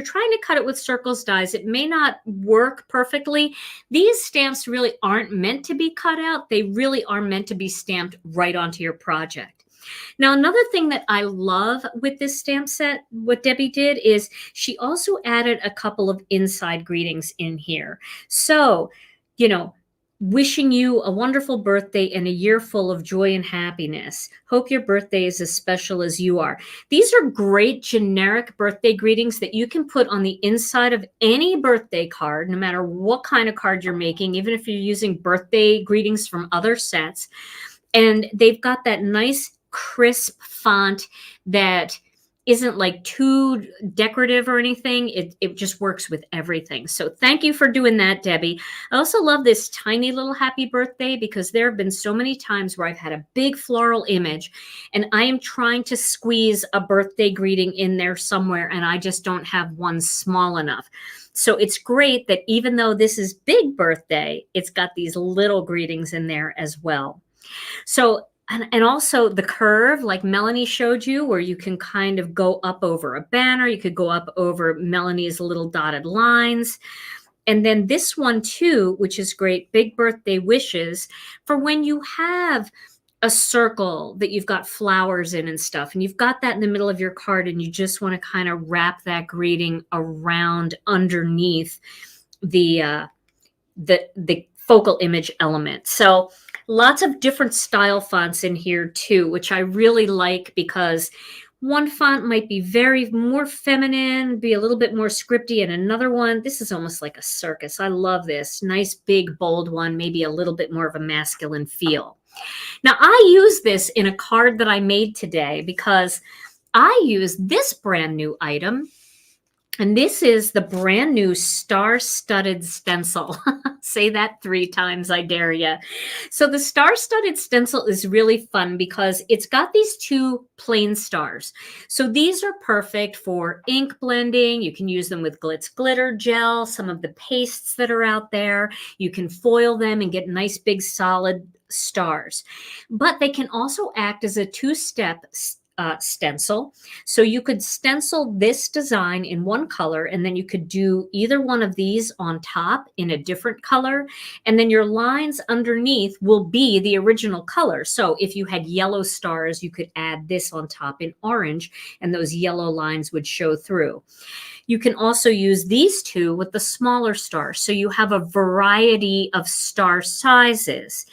trying to cut it with circles dies, it may not work perfectly. These stamps really aren't meant to be cut out. They really are meant to be stamped right onto your project. Now, another thing that I love with this stamp set, what Debbie did is she also added a couple of inside greetings in here. So, you know, wishing you a wonderful birthday and a year full of joy and happiness. Hope your birthday is as special as you are. These are great generic birthday greetings that you can put on the inside of any birthday card, no matter what kind of card you're making, even if you're using birthday greetings from other sets. And they've got that nice crisp font that isn't like too decorative or anything. It just works with everything. So thank you for doing that, Debbie. I also love this tiny little happy birthday because there have been so many times where I've had a big floral image and I am trying to squeeze a birthday greeting in there somewhere and I just don't have one small enough. So it's great that even though this is big birthday, it's got these little greetings in there as well. So and also the curve, like Melanie showed you, where you can kind of go up over a banner. You could go up over Melanie's little dotted lines. And then this one too, which is great, big birthday wishes for when you have a circle that you've got flowers in and stuff, and you've got that in the middle of your card and you just want to kind of wrap that greeting around underneath the focal image element. So lots of different style fonts in here too, which I really like because one font might be very more feminine, be a little bit more scripty, and another one, this is almost like a circus. I love this. Nice, big, bold one, maybe a little bit more of a masculine feel. Now, I use this in a card that I made today because I use this brand new item. And this is the brand new star-studded stencil. Say that 3 times, I dare you. So the star-studded stencil is really fun because it's got these 2 plain stars. So these are perfect for ink blending. You can use them with glitz glitter gel, some of the pastes that are out there. You can foil them and get nice big solid stars. But they can also act as a 2-step stencil. So you could stencil this design in one color, and then you could do either one of these on top in a different color, and then your lines underneath will be the original color. So if you had yellow stars, you could add this on top in orange, and those yellow lines would show through. You can also use these 2 with the smaller stars. So you have a variety of star sizes.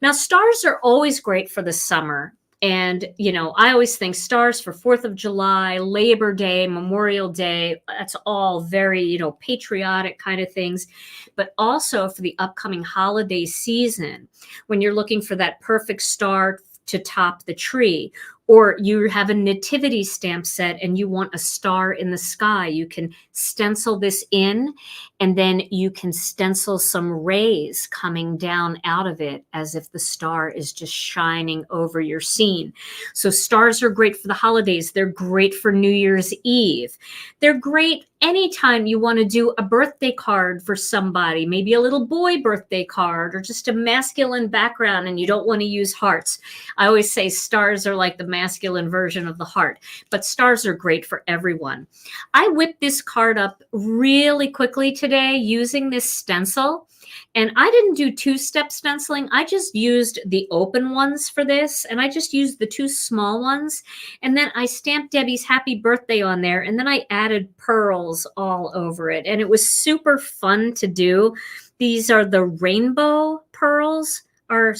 Now, stars are always great for the summer. And, you know, I always think stars for 4th of July, Labor Day, Memorial Day. That's all very, you know, patriotic kind of things. But also for the upcoming holiday season, when you're looking for that perfect star to top the tree, or you have a nativity stamp set and you want a star in the sky, you can stencil this in, and then you can stencil some rays coming down out of it as if the star is just shining over your scene. So stars are great for the holidays. They're great for New Year's Eve. They're great anytime you want to do a birthday card for somebody, maybe a little boy birthday card, or just a masculine background and you don't want to use hearts. I always say stars are like the masculine version of the heart, but stars are great for everyone. I whipped this card up really quickly today using this stencil. And I didn't do 2-step stenciling. I just used the open ones for this, and I just used the 2 small ones. And then I stamped Debbie's happy birthday on there, and then I added pearls all over it. And it was super fun to do. These are the rainbow pearls, are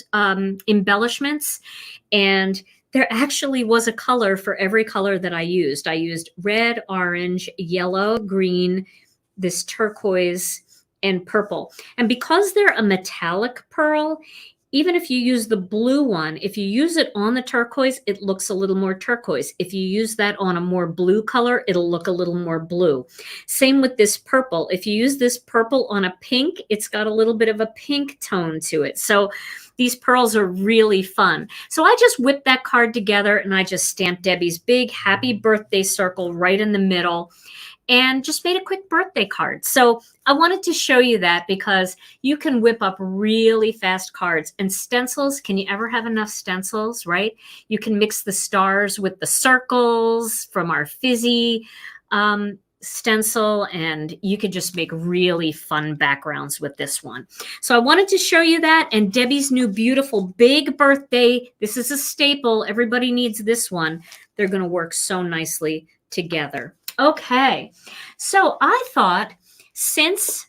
embellishments. And there actually was a color for every color that I used. I used red, orange, yellow, green, this turquoise, and purple. And because they're a metallic pearl, even if you use the blue one, if you use it on the turquoise, it looks a little more turquoise. If you use that on a more blue color, it'll look a little more blue. Same with this purple. If you use this purple on a pink, it's got a little bit of a pink tone to it. So these pearls are really fun. So I just whipped that card together and I just stamped Debbie's big happy birthday circle right in the middle, and just made a quick birthday card. So I wanted to show you that because you can whip up really fast cards. And stencils, can you ever have enough stencils, right? You can mix the stars with the circles from our fizzy stencil, and you could just make really fun backgrounds with this one. So I wanted to show you that, and Debbie's new beautiful big birthday. This is a staple. Everybody needs this one. They're going to work so nicely together. Okay, so I thought since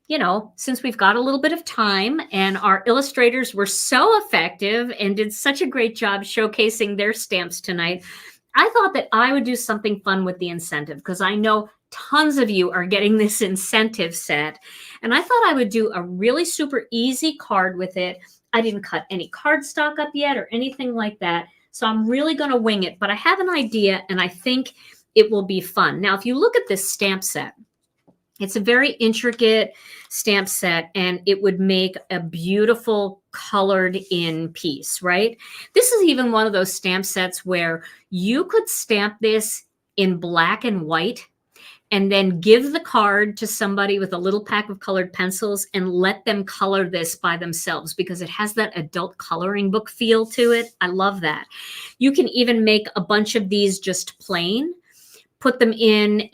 we've got a little bit of time and our illustrators were so effective and did such a great job showcasing their stamps tonight, I thought that I would do something fun with the incentive, because I know tons of you are getting this incentive set. And I thought I would do a really super easy card with it. I didn't cut any cardstock up yet or anything like that. So I'm really going to wing it, but I have an idea and I think it will be fun. Now, if you look at this stamp set, it's a very intricate stamp set, and it would make a beautiful colored in piece, right? This is even one of those stamp sets where you could stamp this in black and white and then give the card to somebody with a little pack of colored pencils and let them color this by themselves, because it has that adult coloring book feel to it. I love that. You can even make a bunch of these just plain, put them in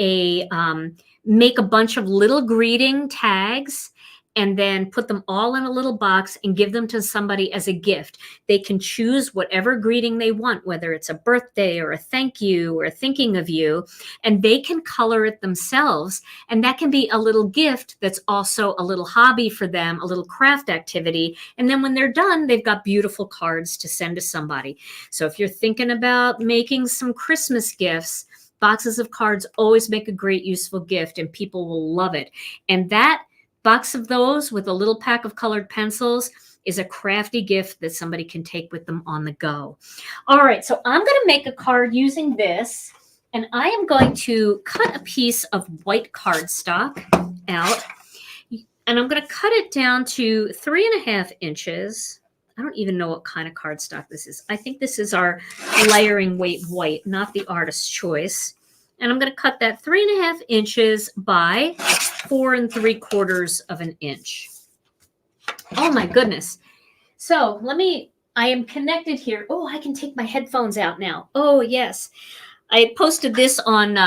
make a bunch of little greeting tags, and then put them all in a little box and give them to somebody as a gift. They can choose whatever greeting they want, whether it's a birthday or a thank you or thinking of you, and they can color it themselves. And that can be a little gift that's also a little hobby for them, a little craft activity. And then when they're done, they've got beautiful cards to send to somebody. So if you're thinking about making some Christmas gifts, boxes of cards always make a great useful gift, and people will love it. And that box of those with a little pack of colored pencils is a crafty gift that somebody can take with them on the go. All right, so I'm going to make a card using this, and I am going to cut a piece of white cardstock out, and I'm going to cut it down to 3.5 inches. I don't even know what kind of cardstock this is. I think this is our layering weight white, not the artist's choice. And I'm going to cut that 3.5 inches by 4 3/4 inch. Oh my goodness. So I am connected here. Oh, I can take my headphones out now. Oh yes. I posted this on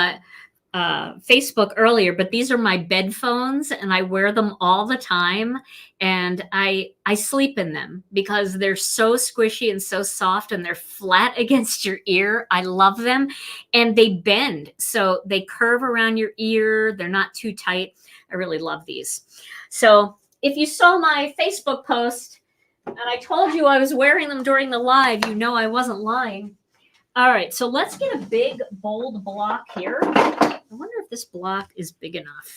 Facebook earlier, but these are my bed phones and I wear them all the time, and I sleep in them because they're so squishy and so soft, and they're flat against your ear. I love them, and they bend, so they curve around your ear. They're not too tight. I really love these. So if you saw my Facebook post, And I told you I was wearing them during the live. You know I wasn't lying. All right, so let's get a big, bold block here. I wonder if this block is big enough.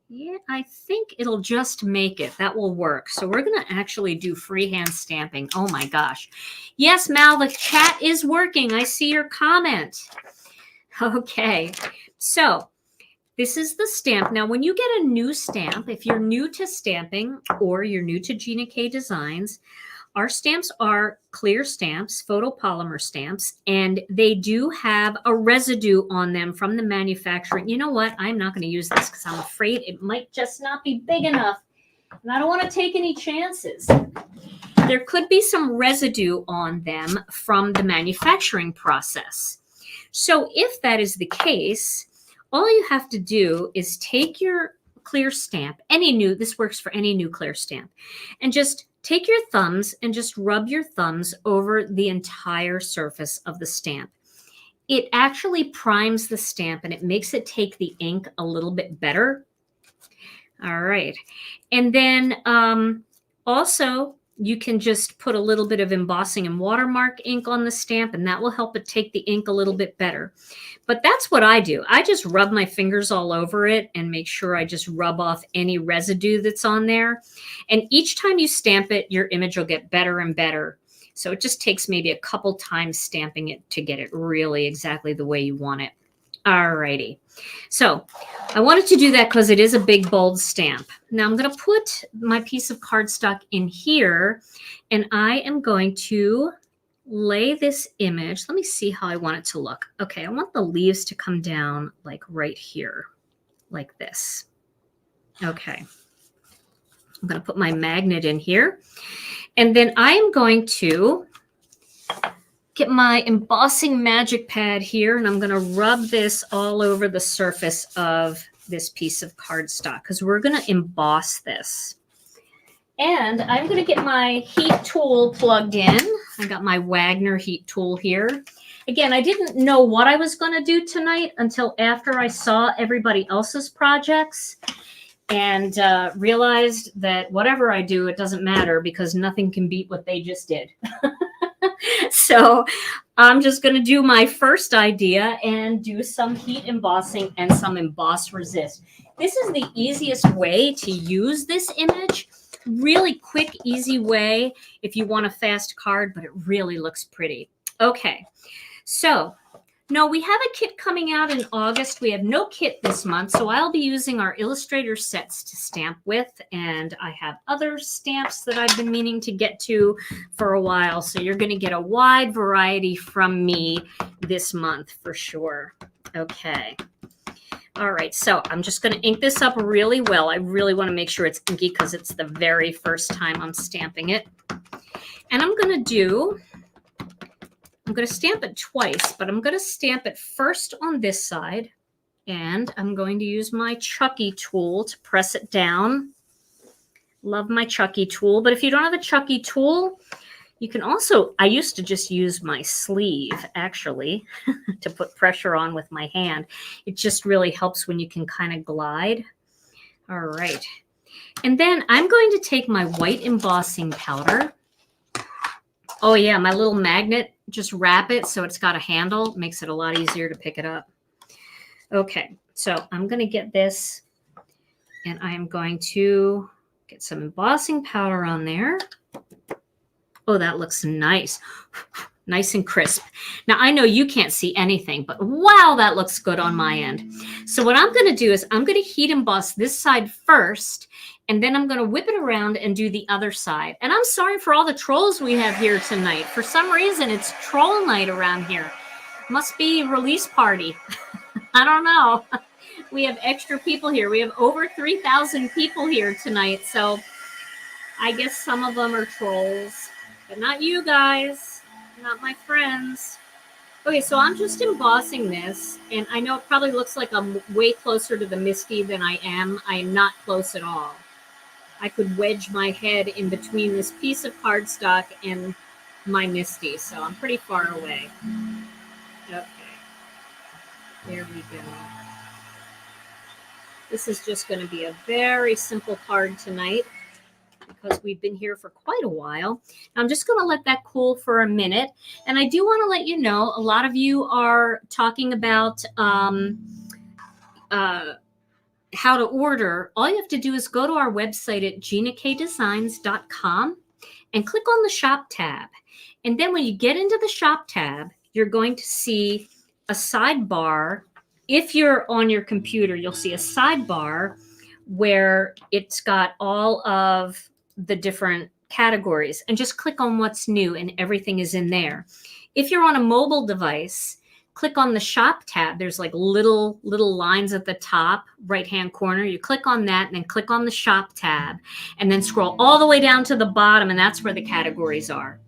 Yeah, I think it'll just make it. That will work. So we're going to actually do freehand stamping. Oh my gosh. Yes, Mal, the chat is working. I see your comment. Okay, so this is the stamp. Now, when you get a new stamp, if you're new to stamping or you're new to Gina K Designs, our stamps are clear stamps, photopolymer stamps, and they do have a residue on them from the manufacturing. You know what? I'm not going to use this because I'm afraid it might just not be big enough. And I don't want to take any chances. There could be some residue on them from the manufacturing process. So if that is the case, all you have to do is take your clear stamp, this works for any new clear stamp, and just take your thumbs and just rub your thumbs over the entire surface of the stamp. It actually primes the stamp and it makes it take the ink a little bit better. All right. And then also you can just put a little bit of embossing and watermark ink on the stamp, and that will help it take the ink a little bit better. But that's what I do. I just rub my fingers all over it and make sure I just rub off any residue that's on there. And each time you stamp it, your image will get better and better. So it just takes maybe a couple times stamping it to get it really exactly the way you want it. All righty. So I wanted to do that because it is a big, bold stamp. Now I'm going to put my piece of cardstock in here, and I am going to lay this image. Let me see how I want it to look. Okay, I want the leaves to come down like right here, like this. Okay. I'm going to put my magnet in here, and then I am going to get my embossing magic pad here, and I'm going to rub this all over the surface of this piece of cardstock because we're going to emboss this. And I'm going to get my heat tool plugged in. I got my Wagner heat tool here. Again, I didn't know what I was going to do tonight until after I saw everybody else's projects and realized that whatever I do, it doesn't matter because nothing can beat what they just did. So I'm just going to do my first idea and do some heat embossing and some emboss resist. This is the easiest way to use this image. Really quick, easy way if you want a fast card, but it really looks pretty. Okay, so no, we have a kit coming out in August. We have no kit this month, so I'll be using our Illustrator sets to stamp with, and I have other stamps that I've been meaning to get to for a while, so you're going to get a wide variety from me this month for sure. Okay. All right, so I'm just going to ink this up really well. I really want to make sure it's inky because it's the very first time I'm stamping it. And I'm going to stamp it twice, but I'm going to stamp it first on this side, and I'm going to use my Chucky tool to press it down. Love my Chucky tool, but if you don't have a Chucky tool, you can also, I used to just use my sleeve, actually, to put pressure on with my hand. It just really helps when you can kind of glide. All right. And then I'm going to take my white embossing powder. Oh, yeah, my little magnet, just wrap it so it's got a handle. Makes it a lot easier to pick it up. Okay, so I'm going to get this, and I'm going to get some embossing powder on there. Oh, that looks nice. Nice and crisp. Now, I know you can't see anything, but wow, that looks good on my end. So what I'm going to do is I'm going to heat emboss this side first, and then I'm going to whip it around and do the other side. And I'm sorry for all the trolls we have here tonight. For some reason, it's troll night around here. Must be release party. I don't know. We have extra people here. We have over 3,000 people here tonight. So I guess some of them are trolls. But not you guys, not my friends. Okay, so I'm just embossing this, and I know it probably looks like I'm way closer to the Misty than I am. I am not close at all. I could wedge my head in between this piece of cardstock and my Misty, so I'm pretty far away. Okay, there we go. This is just going to be a very simple card tonight. because we've been here for quite a while. I'm just going to let that cool for a minute. And I do want to let you know, a lot of you are talking about how to order. All you have to do is go to our website at ginakdesigns.com and click on the shop tab. And then when you get into the shop tab, you're going to see a sidebar. If you're on your computer, you'll see a sidebar where it's got all of the different categories, and just click on what's new and everything is in there. If you're on a mobile device, click on the shop tab. There's like little lines at the top right-hand corner. You click on that and then click on the shop tab and then scroll all the way down to the bottom, and that's where the categories are.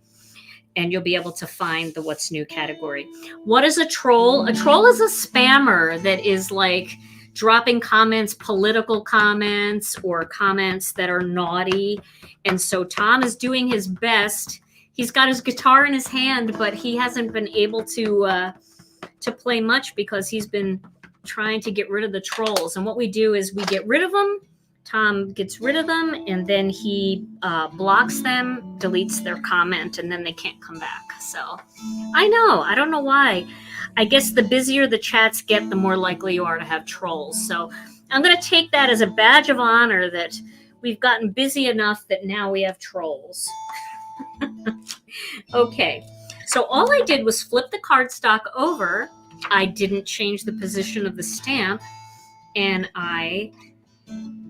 And you'll be able to find the what's new category. What is a troll? A troll is a spammer that is like dropping comments, political comments, or comments that are naughty. And so Tom is doing his best. He's got his guitar in his hand, but he hasn't been able to play much because he's been trying to get rid of the trolls. And what we do is we get rid of them. Tom gets rid of them, and then he blocks them, deletes their comment, and then they can't come back. So I know, I don't know why. I guess the busier the chats get, the more likely you are to have trolls. So I'm going to take that as a badge of honor that we've gotten busy enough that now we have trolls. Okay, so all I did was flip the cardstock over. I didn't change the position of the stamp, and I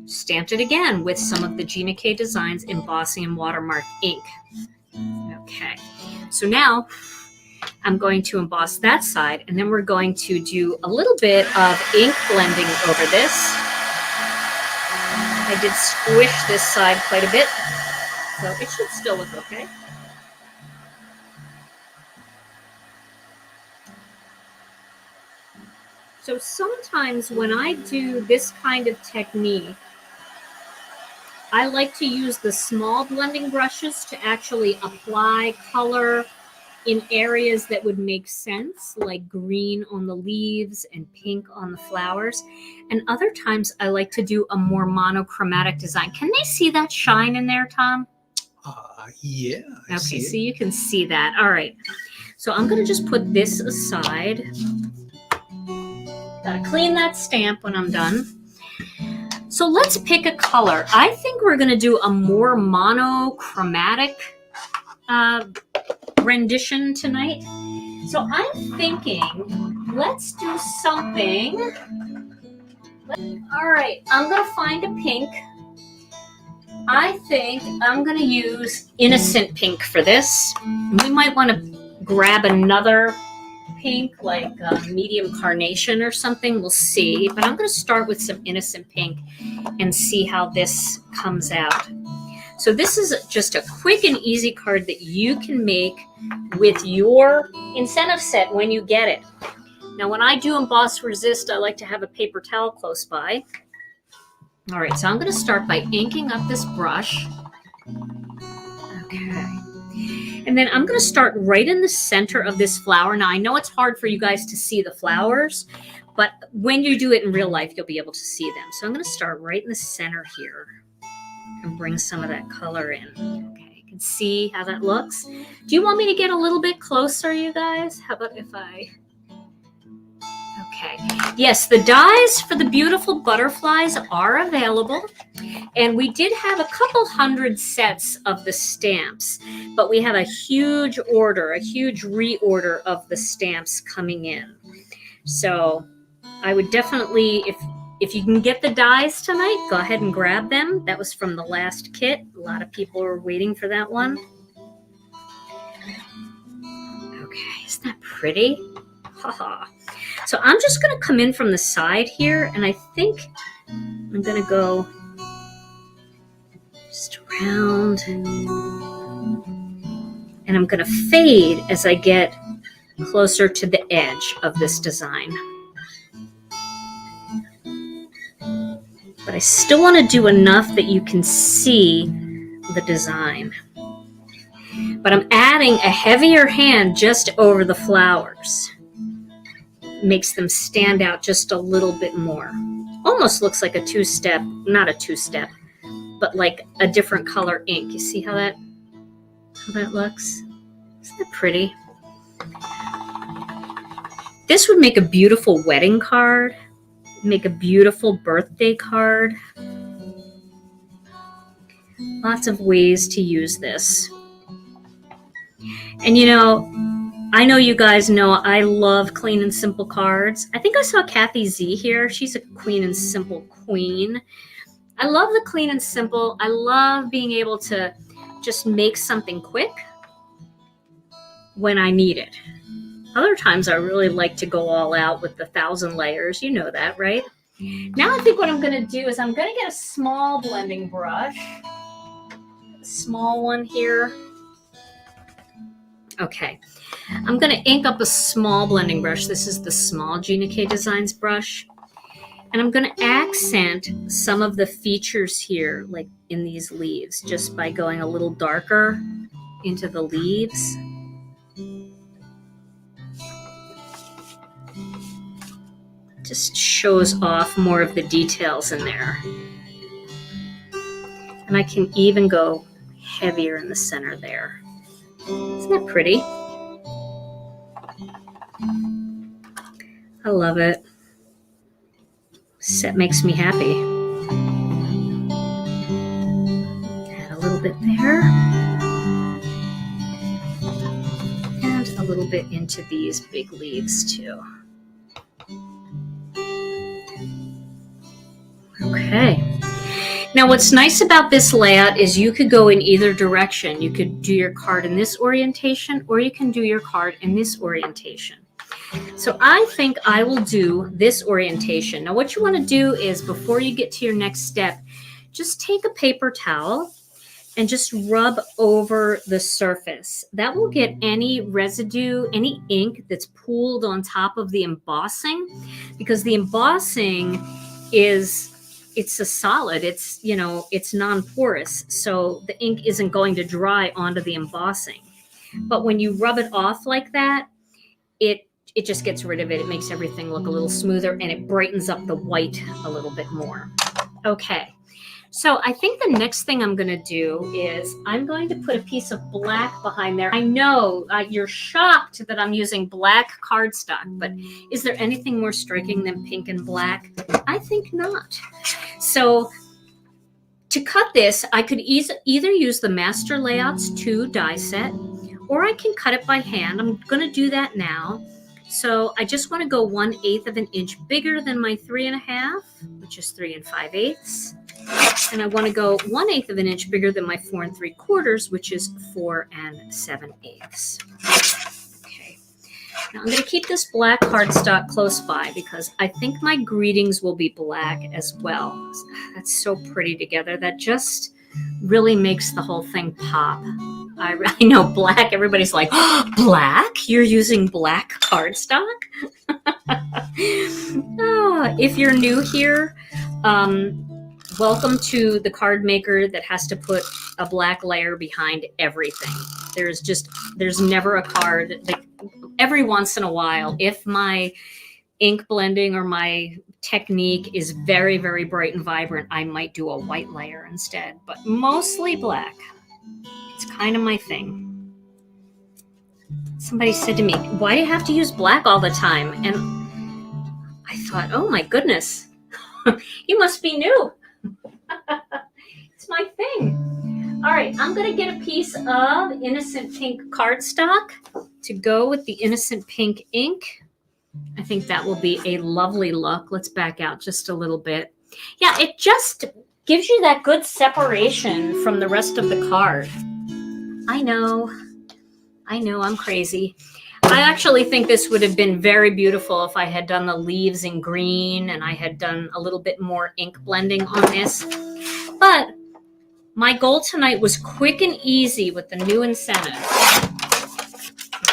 stamped it again with some of the Gina K Designs embossing and watermark ink. Okay, so now I'm going to emboss that side, and then we're going to do a little bit of ink blending over this. I did squish this side quite a bit, so it should still look okay. So sometimes when I do this kind of technique, I like to use the small blending brushes to actually apply color in areas that would make sense, like green on the leaves and pink on the flowers. And other times I like to do a more monochromatic design. Can they see that shine in there, Tom? Yeah. I Okay, see so it. you can see that. All right. So I'm going to just put this aside. Gotta clean that stamp when I'm done. So let's pick a color. I think we're going to do a more monochromatic rendition tonight. So I'm thinking, let's do something. All right, I'm going to find a pink. I think I'm going to use innocent pink for this. We might want to grab another pink, like medium carnation or something. We'll see. But I'm going to start with some innocent pink and see how this comes out. So this is just a quick and easy card that you can make with your incentive set when you get it. Now, when I do emboss resist, I like to have a paper towel close by. All right, so I'm going to start by inking up this brush. Okay. And then I'm going to start right in the center of this flower. Now, I know it's hard for you guys to see the flowers, but when you do it in real life, you'll be able to see them. So I'm going to start right in the center here and bring some of that color in. Okay, you can see how that looks. Do you want me to get a little bit closer, you guys? How about if I... Okay. Yes, the dies for the beautiful butterflies are available. And we did have a couple hundred sets of the stamps, but we have a huge order, a huge reorder of the stamps coming in. So I would definitely, if you can get the dies tonight, go ahead and grab them. That was from the last kit. A lot of people are waiting for that one. Okay, isn't that pretty? Haha. So I'm just going to come in from the side here, and I think I'm going to go just around, and I'm going to fade as I get closer to the edge of this design. But I still want to do enough that you can see the design. But I'm adding a heavier hand just over the flowers. Makes them stand out just a little bit more. Almost looks like a two-step, not a two-step, but like a different color ink. You see how that looks? Isn't that pretty? This would make a beautiful wedding card, make a beautiful birthday card. Lots of ways to use this. And you know, I know you guys know I love clean and simple cards. I think I saw Kathy Z here. She's a clean and simple queen. I love the clean and simple. I love being able to just make something quick when I need it. Other times I really like to go all out with the 1,000 layers. You know that, right? Now I think what I'm going to do is I'm going to get a small blending brush. A small one here. Okay. I'm going to ink up a small blending brush. This is the small Gina K Designs brush. And I'm going to accent some of the features here, like in these leaves, just by going a little darker into the leaves. Just shows off more of the details in there. And I can even go heavier in the center there. Isn't that pretty? I love it. Set makes me happy. Add a little bit there. And a little bit into these big leaves too. Okay. Now what's nice about this layout is you could go in either direction. You could do your card in this orientation, or you can do your card in this orientation. So I think I will do this orientation. Now what you want to do is, before you get to your next step, just take a paper towel and just rub over the surface. That will get any residue, any ink that's pooled on top of the embossing, because the embossing it's a solid, it's, you know, it's non-porous, so the ink isn't going to dry onto the embossing. But when you rub it off like that, it just gets rid of it. It makes everything look a little smoother, and it brightens up the white a little bit more. Okay, so I think the next thing I'm going to do is I'm going to put a piece of black behind there. I know you're shocked that I'm using black cardstock, but is there anything more striking than pink and black? I think not. So to cut this, I could either use the Master Layouts 2 die set, or I can cut it by hand. I'm going to do that now. So I just want to go 1/8 of an inch bigger than my 3.5, which is 3 5/8. And I want to go 1/8 of an inch bigger than my 4 3/4, which is 4 7/8. Okay. Now I'm going to keep this black cardstock close by because I think my greetings will be black as well. That's so pretty together. That just really makes the whole thing pop. I know black, everybody's like, oh, black? You're using black cardstock? Oh, if you're new here, welcome to the card maker that has to put a black layer behind everything. There's never a card that, every once in a while, if my ink blending or my technique is very, very bright and vibrant, I might do a white layer instead, but mostly black. It's kind of my thing. Somebody said to me, why do you have to use black all the time? And I thought, oh my goodness, you must be new. It's my thing. All right, I'm going to get a piece of Innocent Pink cardstock to go with the Innocent Pink ink. I think that will be a lovely look. Let's back out just a little bit. Yeah, it just gives you that good separation from the rest of the card. I know, I'm crazy. I actually think this would have been very beautiful if I had done the leaves in green and I had done a little bit more ink blending on this. But my goal tonight was quick and easy with the new incentive.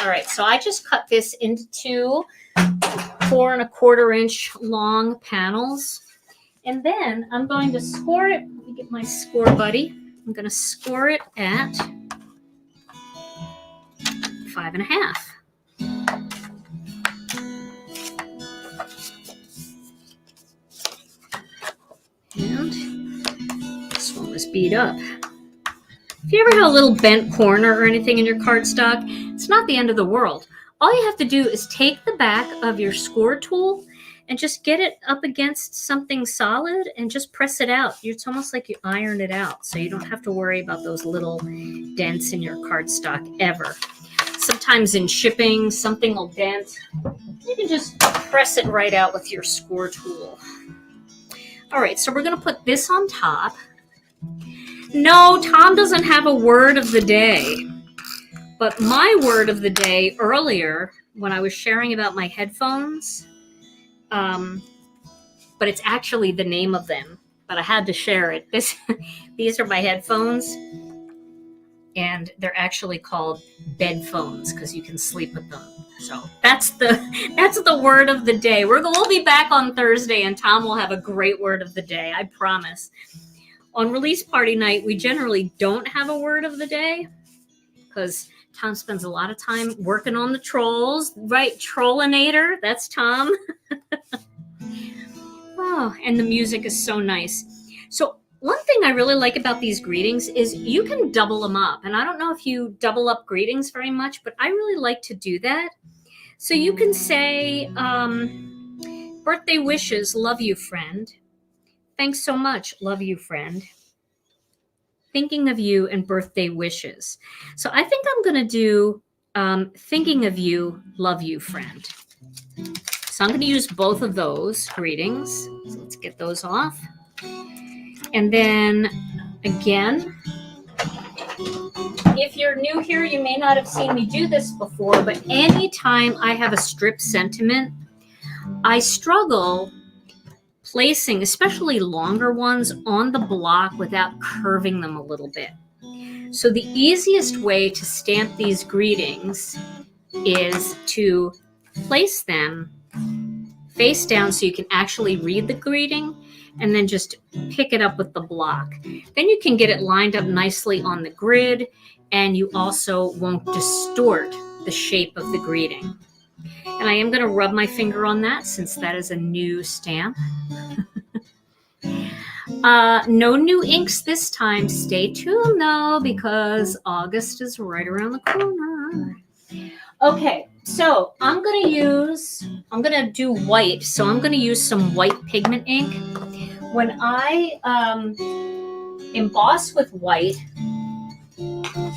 All right, so I just cut this into 2 4 1/4 inch long panels. And then I'm going to score it. Let me get my score buddy. I'm going to score it at 5.5. And this one was speed up. If you ever have a little bent corner or anything in your cardstock, it's not the end of the world. All you have to do is take the back of your score tool and just get it up against something solid and just press it out. It's almost like you iron it out, so you don't have to worry about those little dents in your cardstock ever. Sometimes in shipping, something will dent. You can just press it right out with your score tool. All right, so we're gonna put this on top. No, Tom doesn't have a word of the day, but my word of the day earlier when I was sharing about my headphones, but it's actually the name of them, but I had to share it. These are my headphones, and they're actually called bed phones because you can sleep with them. So that's the word of the day. We'll be back on Thursday, and Tom will have a great word of the day, I promise. On release party night, we generally don't have a word of the day because Tom spends a lot of time working on the trolls, right? Trollinator, that's Tom. Oh, and the music is so nice. So one thing I really like about these greetings is you can double them up. And I don't know if you double up greetings very much, but I really like to do that. So you can say, birthday wishes, love you, friend. Thanks so much, love you, friend. Thinking of you and birthday wishes. So I think I'm going to do thinking of you, love you, friend. So I'm going to use both of those greetings. So let's get those off. And then again, if you're new here, you may not have seen me do this before, but anytime I have a strip sentiment, I struggle placing, especially longer ones, on the block without curving them a little bit. So the easiest way to stamp these greetings is to place them face down so you can actually read the greeting, and then just pick it up with the block. Then you can get it lined up nicely on the grid, and you also won't distort the shape of the greeting. And I am going to rub my finger on that since that is a new stamp. No new inks this time. Stay tuned though, because August is right around the corner. Okay, so I'm going to do white. So I'm going to use some white pigment ink. When I emboss with white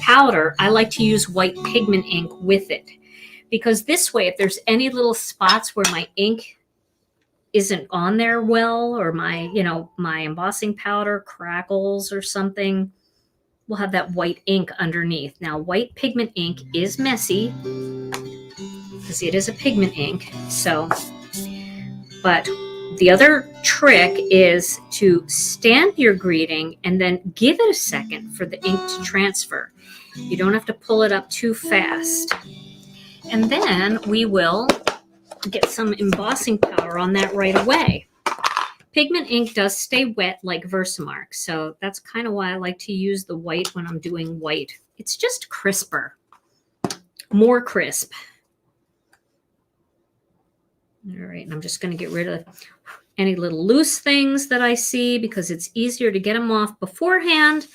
powder, I like to use white pigment ink with it. Because this way, if there's any little spots where my ink isn't on there well, or my embossing powder crackles or something, we'll have that white ink underneath. Now, white pigment ink is messy because it is a pigment ink. So, but the other trick is to stamp your greeting and then give it a second for the ink to transfer. You don't have to pull it up too fast. And then we will get some embossing powder on that right away. Pigment ink does stay wet like Versamark, so that's kind of why I like to use the white when I'm doing white. It's just crisper, more crisp. All right, and I'm just going to get rid of any little loose things that I see because it's easier to get them off beforehand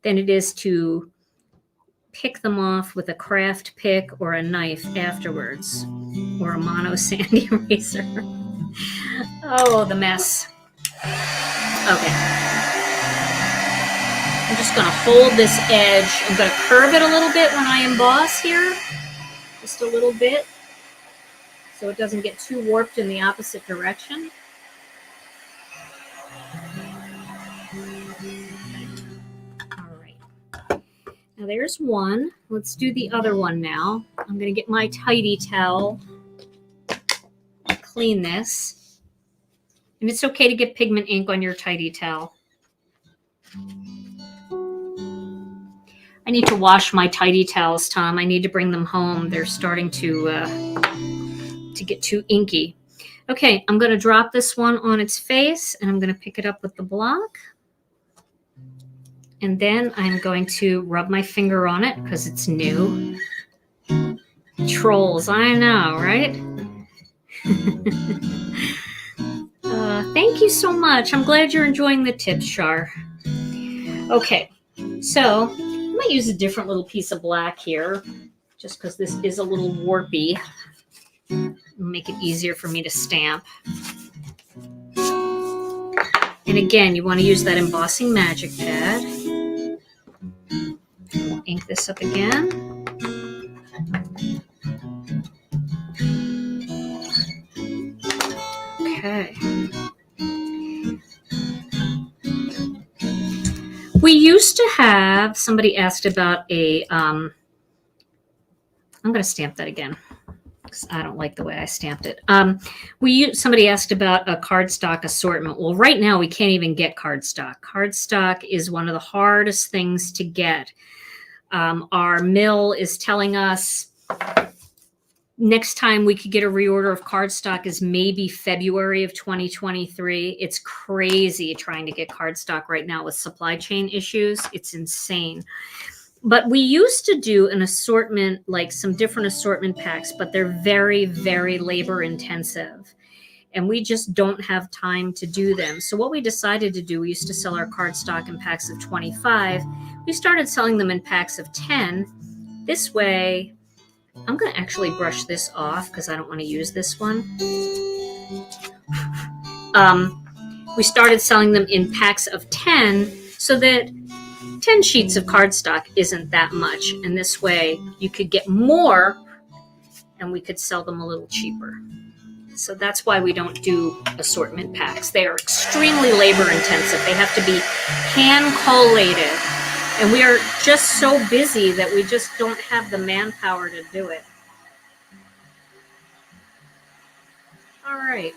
than it is to pick them off with a craft pick or a knife afterwards, or a mono sand eraser. Oh, the mess. Okay. I'm just going to hold this edge. I'm going to curve it a little bit when I emboss here, just a little bit, so it doesn't get too warped in the opposite direction. Now there's one. Let's do the other one now. I'm going to get my tidy towel, clean this. And it's okay to get pigment ink on your tidy towel. I need to wash my tidy towels, Tom. I need to bring them home. They're starting to get too inky. Okay, I'm going to drop this one on its face, and I'm going to pick it up with the block. And then I'm going to rub my finger on it because it's new. Trolls, I know, right? Thank you so much. I'm glad you're enjoying the tips, Shar. Okay, so I might use a different little piece of black here, just because this is a little warpy. Make it easier for me to stamp. And again, you want to use that embossing magic pad. We'll ink this up again. Okay. We used to have, somebody asked about a, I'm going to stamp that again, because I don't like the way I stamped it. Somebody asked about a cardstock assortment. Well, right now we can't even get cardstock. Cardstock is one of the hardest things to get. Our mill is telling us next time we could get a reorder of cardstock is maybe February of 2023. It's crazy trying to get cardstock right now with supply chain issues. It's insane. But we used to do an assortment, like some different assortment packs, but they're very, very labor intensive. And we just don't have time to do them. So what we decided to do, we used to sell our cardstock in packs of 25. We started selling them in packs of 10. This way, I'm going to actually brush this off because I don't want to use this one. We started selling them in packs of 10 so that 10 sheets of cardstock isn't that much. And this way you could get more and we could sell them a little cheaper. So that's why we don't do assortment packs. They are extremely labor intensive. They have to be hand collated. And we are just so busy that we just don't have the manpower to do it. All right.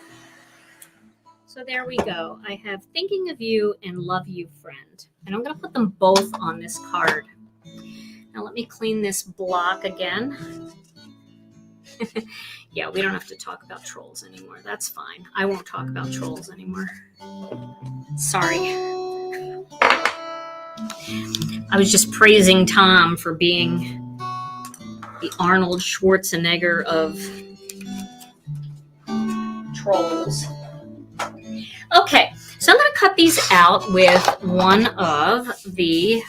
So there we go. I have Thinking of You and Love You, Friend. And I'm going to put them both on this card. Now let me clean this block again. Yeah, we don't have to talk about trolls anymore. That's fine. I won't talk about trolls anymore. Sorry. I was just praising Tom for being the Arnold Schwarzenegger of trolls. Okay, so I'm going to cut these out with one of the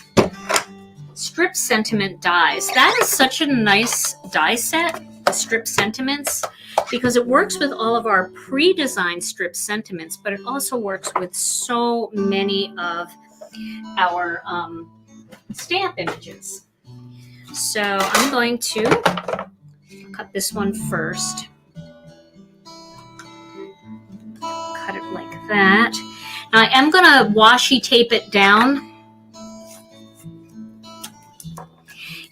Strip Sentiment dies. That is such a nice die set, the Strip Sentiments, because it works with all of our pre-designed Strip Sentiments, but it also works with so many of our stamp images. So I'm going to cut this one first. Cut it like that. Now I am going to washi tape it down.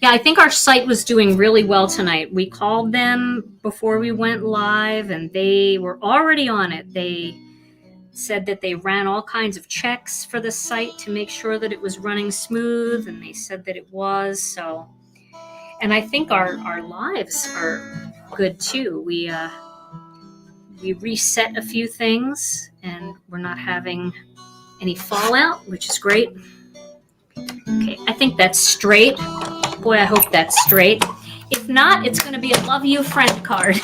Yeah, I think our site was doing really well tonight. We called them before we went live and they were already on it. They said that they ran all kinds of checks for the site to make sure that it was running smooth, and they said that it was. So, and I think our lives are good too. We reset a few things and we're not having any fallout, which is great. Okay, I think that's straight. Boy, I hope that's straight. If not, it's going to be a Love You Friend card.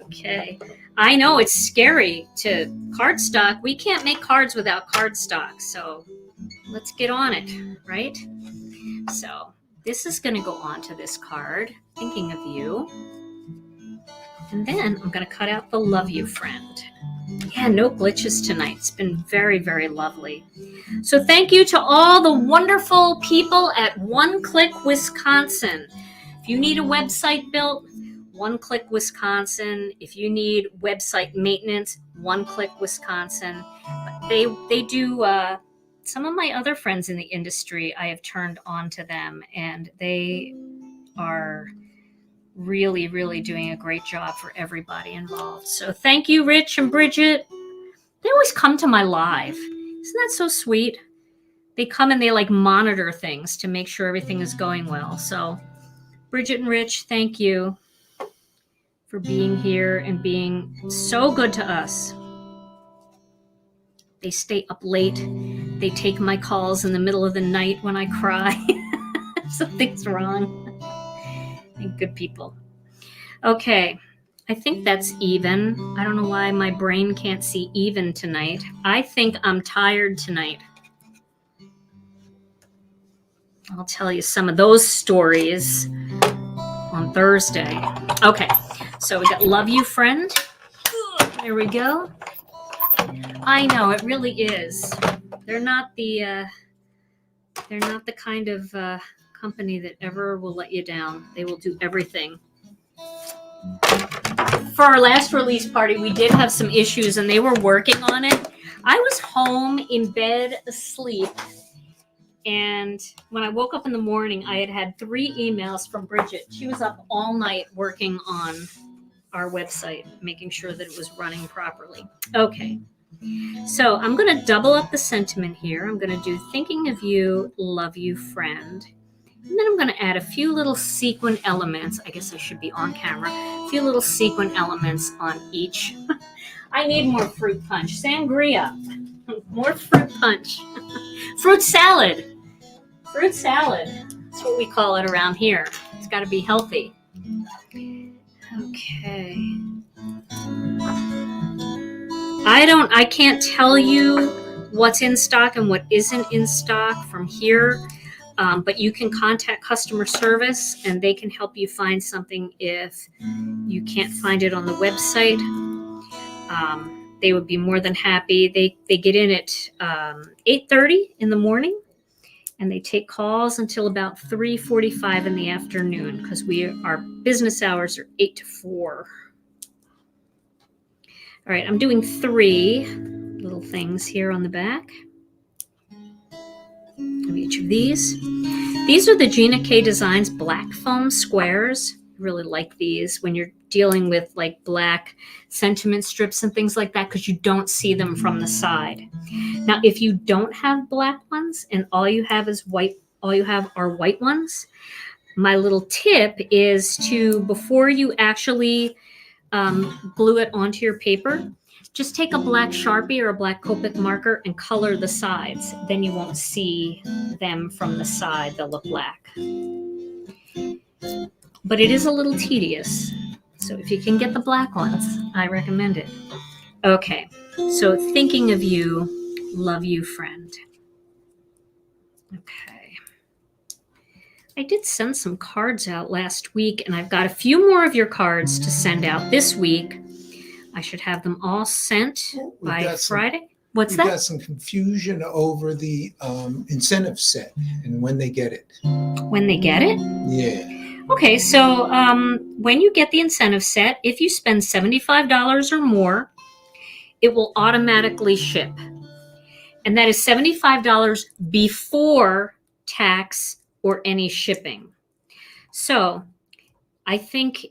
Okay. I know it's scary to cardstock. We can't make cards without cardstock. So let's get on it, right? So this is going to go onto this card, Thinking of You. And then I'm going to cut out the Love You Friend. Yeah, no glitches tonight. It's been very, very lovely. So thank you to all the wonderful people at One Click Wisconsin. If you need a website built, One Click Wisconsin. If you need website maintenance, One Click Wisconsin. They do, some of my other friends in the industry, I have turned on to them, and they are really, really doing a great job for everybody involved. So thank you, Rich and Bridget. They always come to my live. Isn't that so sweet? They come and they like monitor things to make sure everything is going well. So Bridget and Rich, thank you for being here and being so good to us. They stay up late. They take my calls in the middle of the night when I cry. Something's wrong. Good people. Okay, I think that's even. I don't know why my brain can't see even tonight. I think I'm tired tonight. I'll tell you some of those stories on Thursday. Okay, so we got Love You Friend. There we go. I know, it really is. They're not the kind of company that ever will let you down. They will do everything. For our last release party, we did have some issues and they were working on it. I was home in bed asleep. And when I woke up in the morning, I had 3 emails from Bridget. She was up all night working on our website, making sure that it was running properly. Okay. So I'm going to double up the sentiment here. I'm going to do thinking of you, love you, friend. And then I'm going to add a few little sequin elements. I guess I should be on camera. A few little sequin elements on each. I need more fruit punch. Sangria. More fruit punch. Fruit salad. Fruit salad. That's what we call it around here. It's got to be healthy. Okay. I can't tell you what's in stock and what isn't in stock from here, but you can contact customer service and they can help you find something if you can't find it on the website. They would be more than happy. They get in at 8:30 in the morning and they take calls until about 3:45 in the afternoon because our business hours are 8 to 4. All right, I'm doing 3 little things here on the back of each of these. These are the Gina K Designs black foam squares. I really like these when you're dealing with like black sentiment strips and things like that because you don't see them from the side. Now, if you don't have black ones and all you have is white, all you have are white ones, my little tip is to, before you actually glue it onto your paper, just take a black Sharpie or a black Copic marker and color the sides. Then you won't see them from the side. They'll look black. But it is a little tedious. So if you can get the black ones, I recommend it. Okay, so thinking of you, love you, friend. Okay. I did send some cards out last week, and I've got a few more of your cards to send out this week. I should have them all sent by Friday. What's that? We've got some confusion over the incentive set and when they get it. When they get it? Yeah. Okay, so when you get the incentive set, if you spend $75 or more, it will automatically ship. And that is $75 before tax or any shipping. So I think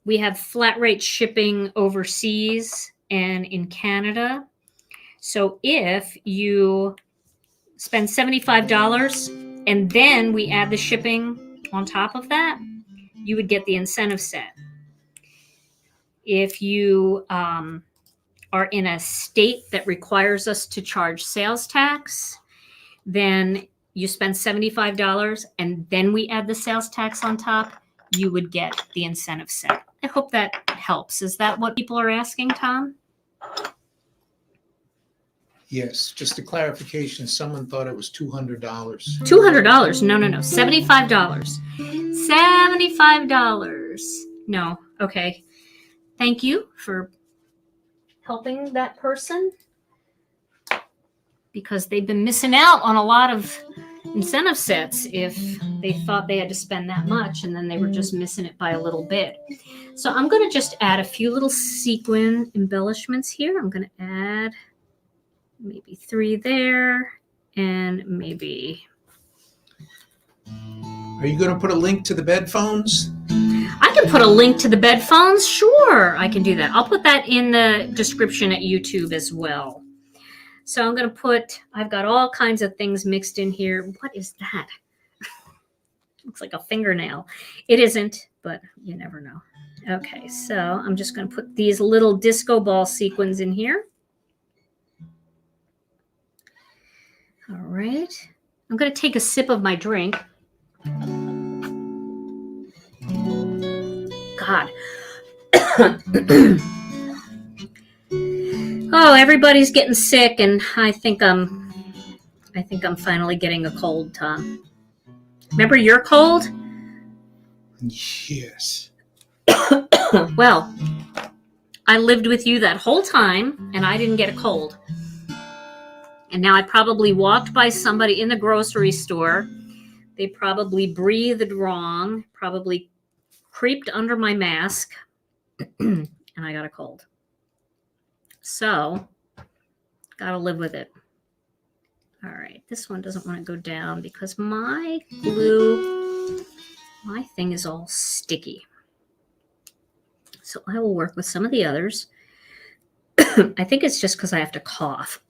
we have flat rate shipping overseas and in Canada. So if you spend $75 and then we add the shipping on top of that, you would get the incentive set. If you are in a state that requires us to charge sales tax, then you spend $75 and then we add the sales tax on top, you would get the incentive set. I hope that helps. Is that what people are asking, Tom? Yes, just a clarification. Someone thought it was $200. $200. No. $75. $75. No. Okay. Thank you for helping that person because they've been missing out on a lot of incentive sets if they thought they had to spend that much and then they were just missing it by a little bit. So I'm going to just add a few little sequin embellishments here. I'm going to add maybe 3 there and maybe. Are you going to put a link to the bed phones? I can put a link to the bed phones. Sure, I can do that. I'll put that in the description at YouTube as well. So I'm going to I've got all kinds of things mixed in here. What is that? Looks like a fingernail. It isn't, but you never know. Okay, so I'm just going to put these little disco ball sequins in here. All right. I'm going to take a sip of my drink. God. Oh, everybody's getting sick, and I think I'm finally getting a cold, Tom. Remember your cold? Yes. Well, I lived with you that whole time, and I didn't get a cold. And now I probably walked by somebody in the grocery store. They probably breathed wrong, probably creeped under my mask, and I got a cold. So, gotta live with it. All right, this one doesn't want to go down because my thing is all sticky. So I will work with some of the others. I think it's just because I have to cough.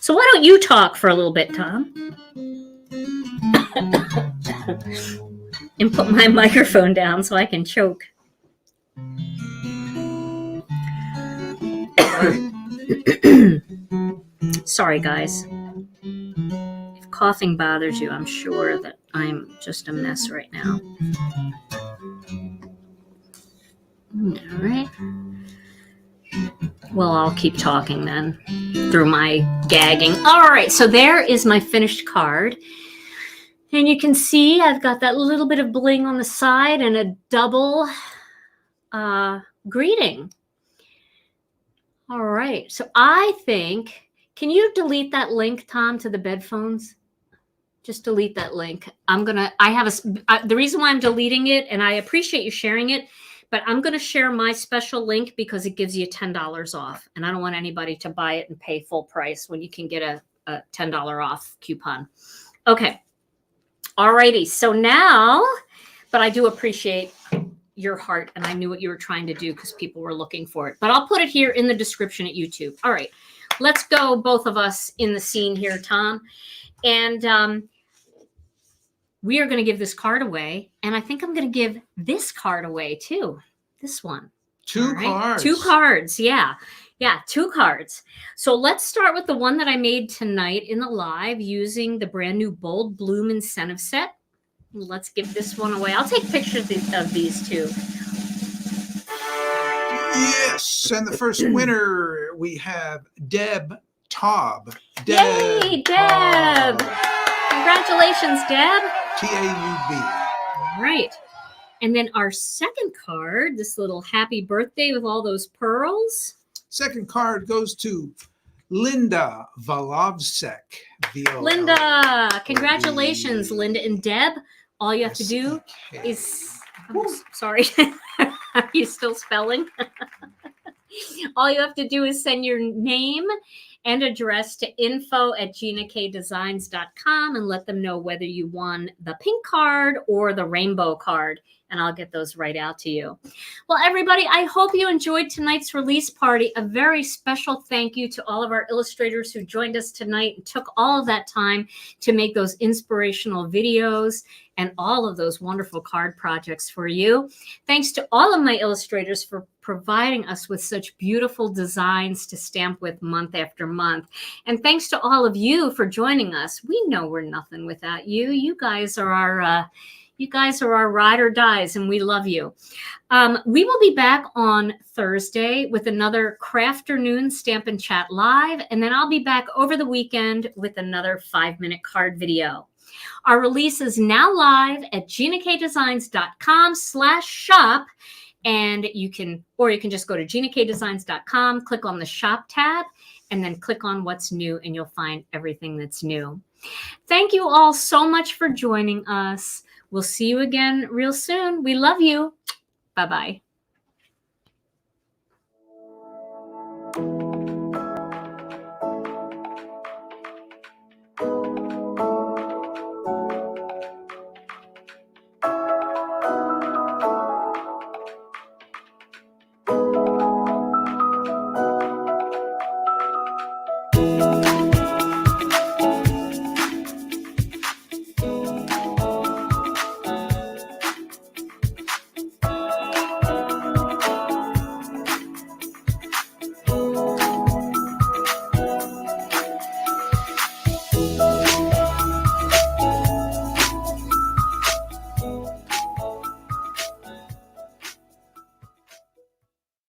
So why don't you talk for a little bit, Tom? And put my microphone down so I can choke. Sorry, guys. If coughing bothers you, I'm sure that I'm just a mess right now. All right. Well, I'll keep talking then through my gagging. All right, so there is my finished card. And you can see I've got that little bit of bling on the side and a double greeting. All right, so I think, can you delete that link, Tom, to the bed phones? Just delete that link. The reason why I'm deleting it, and I appreciate you sharing it, but I'm going to share my special link because it gives you $10 off. And I don't want anybody to buy it and pay full price when you can get a $10 off coupon. Okay. All righty. So now, but I do appreciate your heart, and I knew what you were trying to do because people were looking for it. But I'll put it here in the description at YouTube. All right. Let's go, both of us in the scene here, Tom. And we are going to give this card away. And I think I'm going to give this card away too. This one. Two cards. 2 cards. Yeah. Yeah. 2 cards. So let's start with the one that I made tonight in the live using the brand new Bold Bloom incentive set. Let's give this one away. I'll take pictures of these too. Yes. And the first winner, we have Deb Taub. Yay, Deb. Congratulations, Deb. Taub. All right. And then our second card, this little happy birthday with all those pearls. Second card goes to Linda Volovsek. Linda, congratulations, Linda and Deb. All you have to do is, sorry, are you still spelling? All you have to do is send your name and address to info@GinaKDesigns.com and let them know whether you won the pink card or the rainbow card, and I'll get those right out to you. Well, everybody, I hope you enjoyed tonight's release party. A very special thank you to all of our illustrators who joined us tonight and took all of that time to make those inspirational videos and all of those wonderful card projects for you. Thanks to all of my illustrators for providing us with such beautiful designs to stamp with month after month. And thanks to all of you for joining us. We know we're nothing without you. You guys are our ride or dies, and we love you. We will be back on Thursday with another Crafternoon Stamp and Chat Live, and then I'll be back over the weekend with another 5-minute card video. Our release is now live at GinaKDesigns.com/shop. And you can just go to GinaKDesigns.com, click on the shop tab, and then click on what's new, and you'll find everything that's new. Thank you all so much for joining us. We'll see you again real soon. We love you. Bye-bye.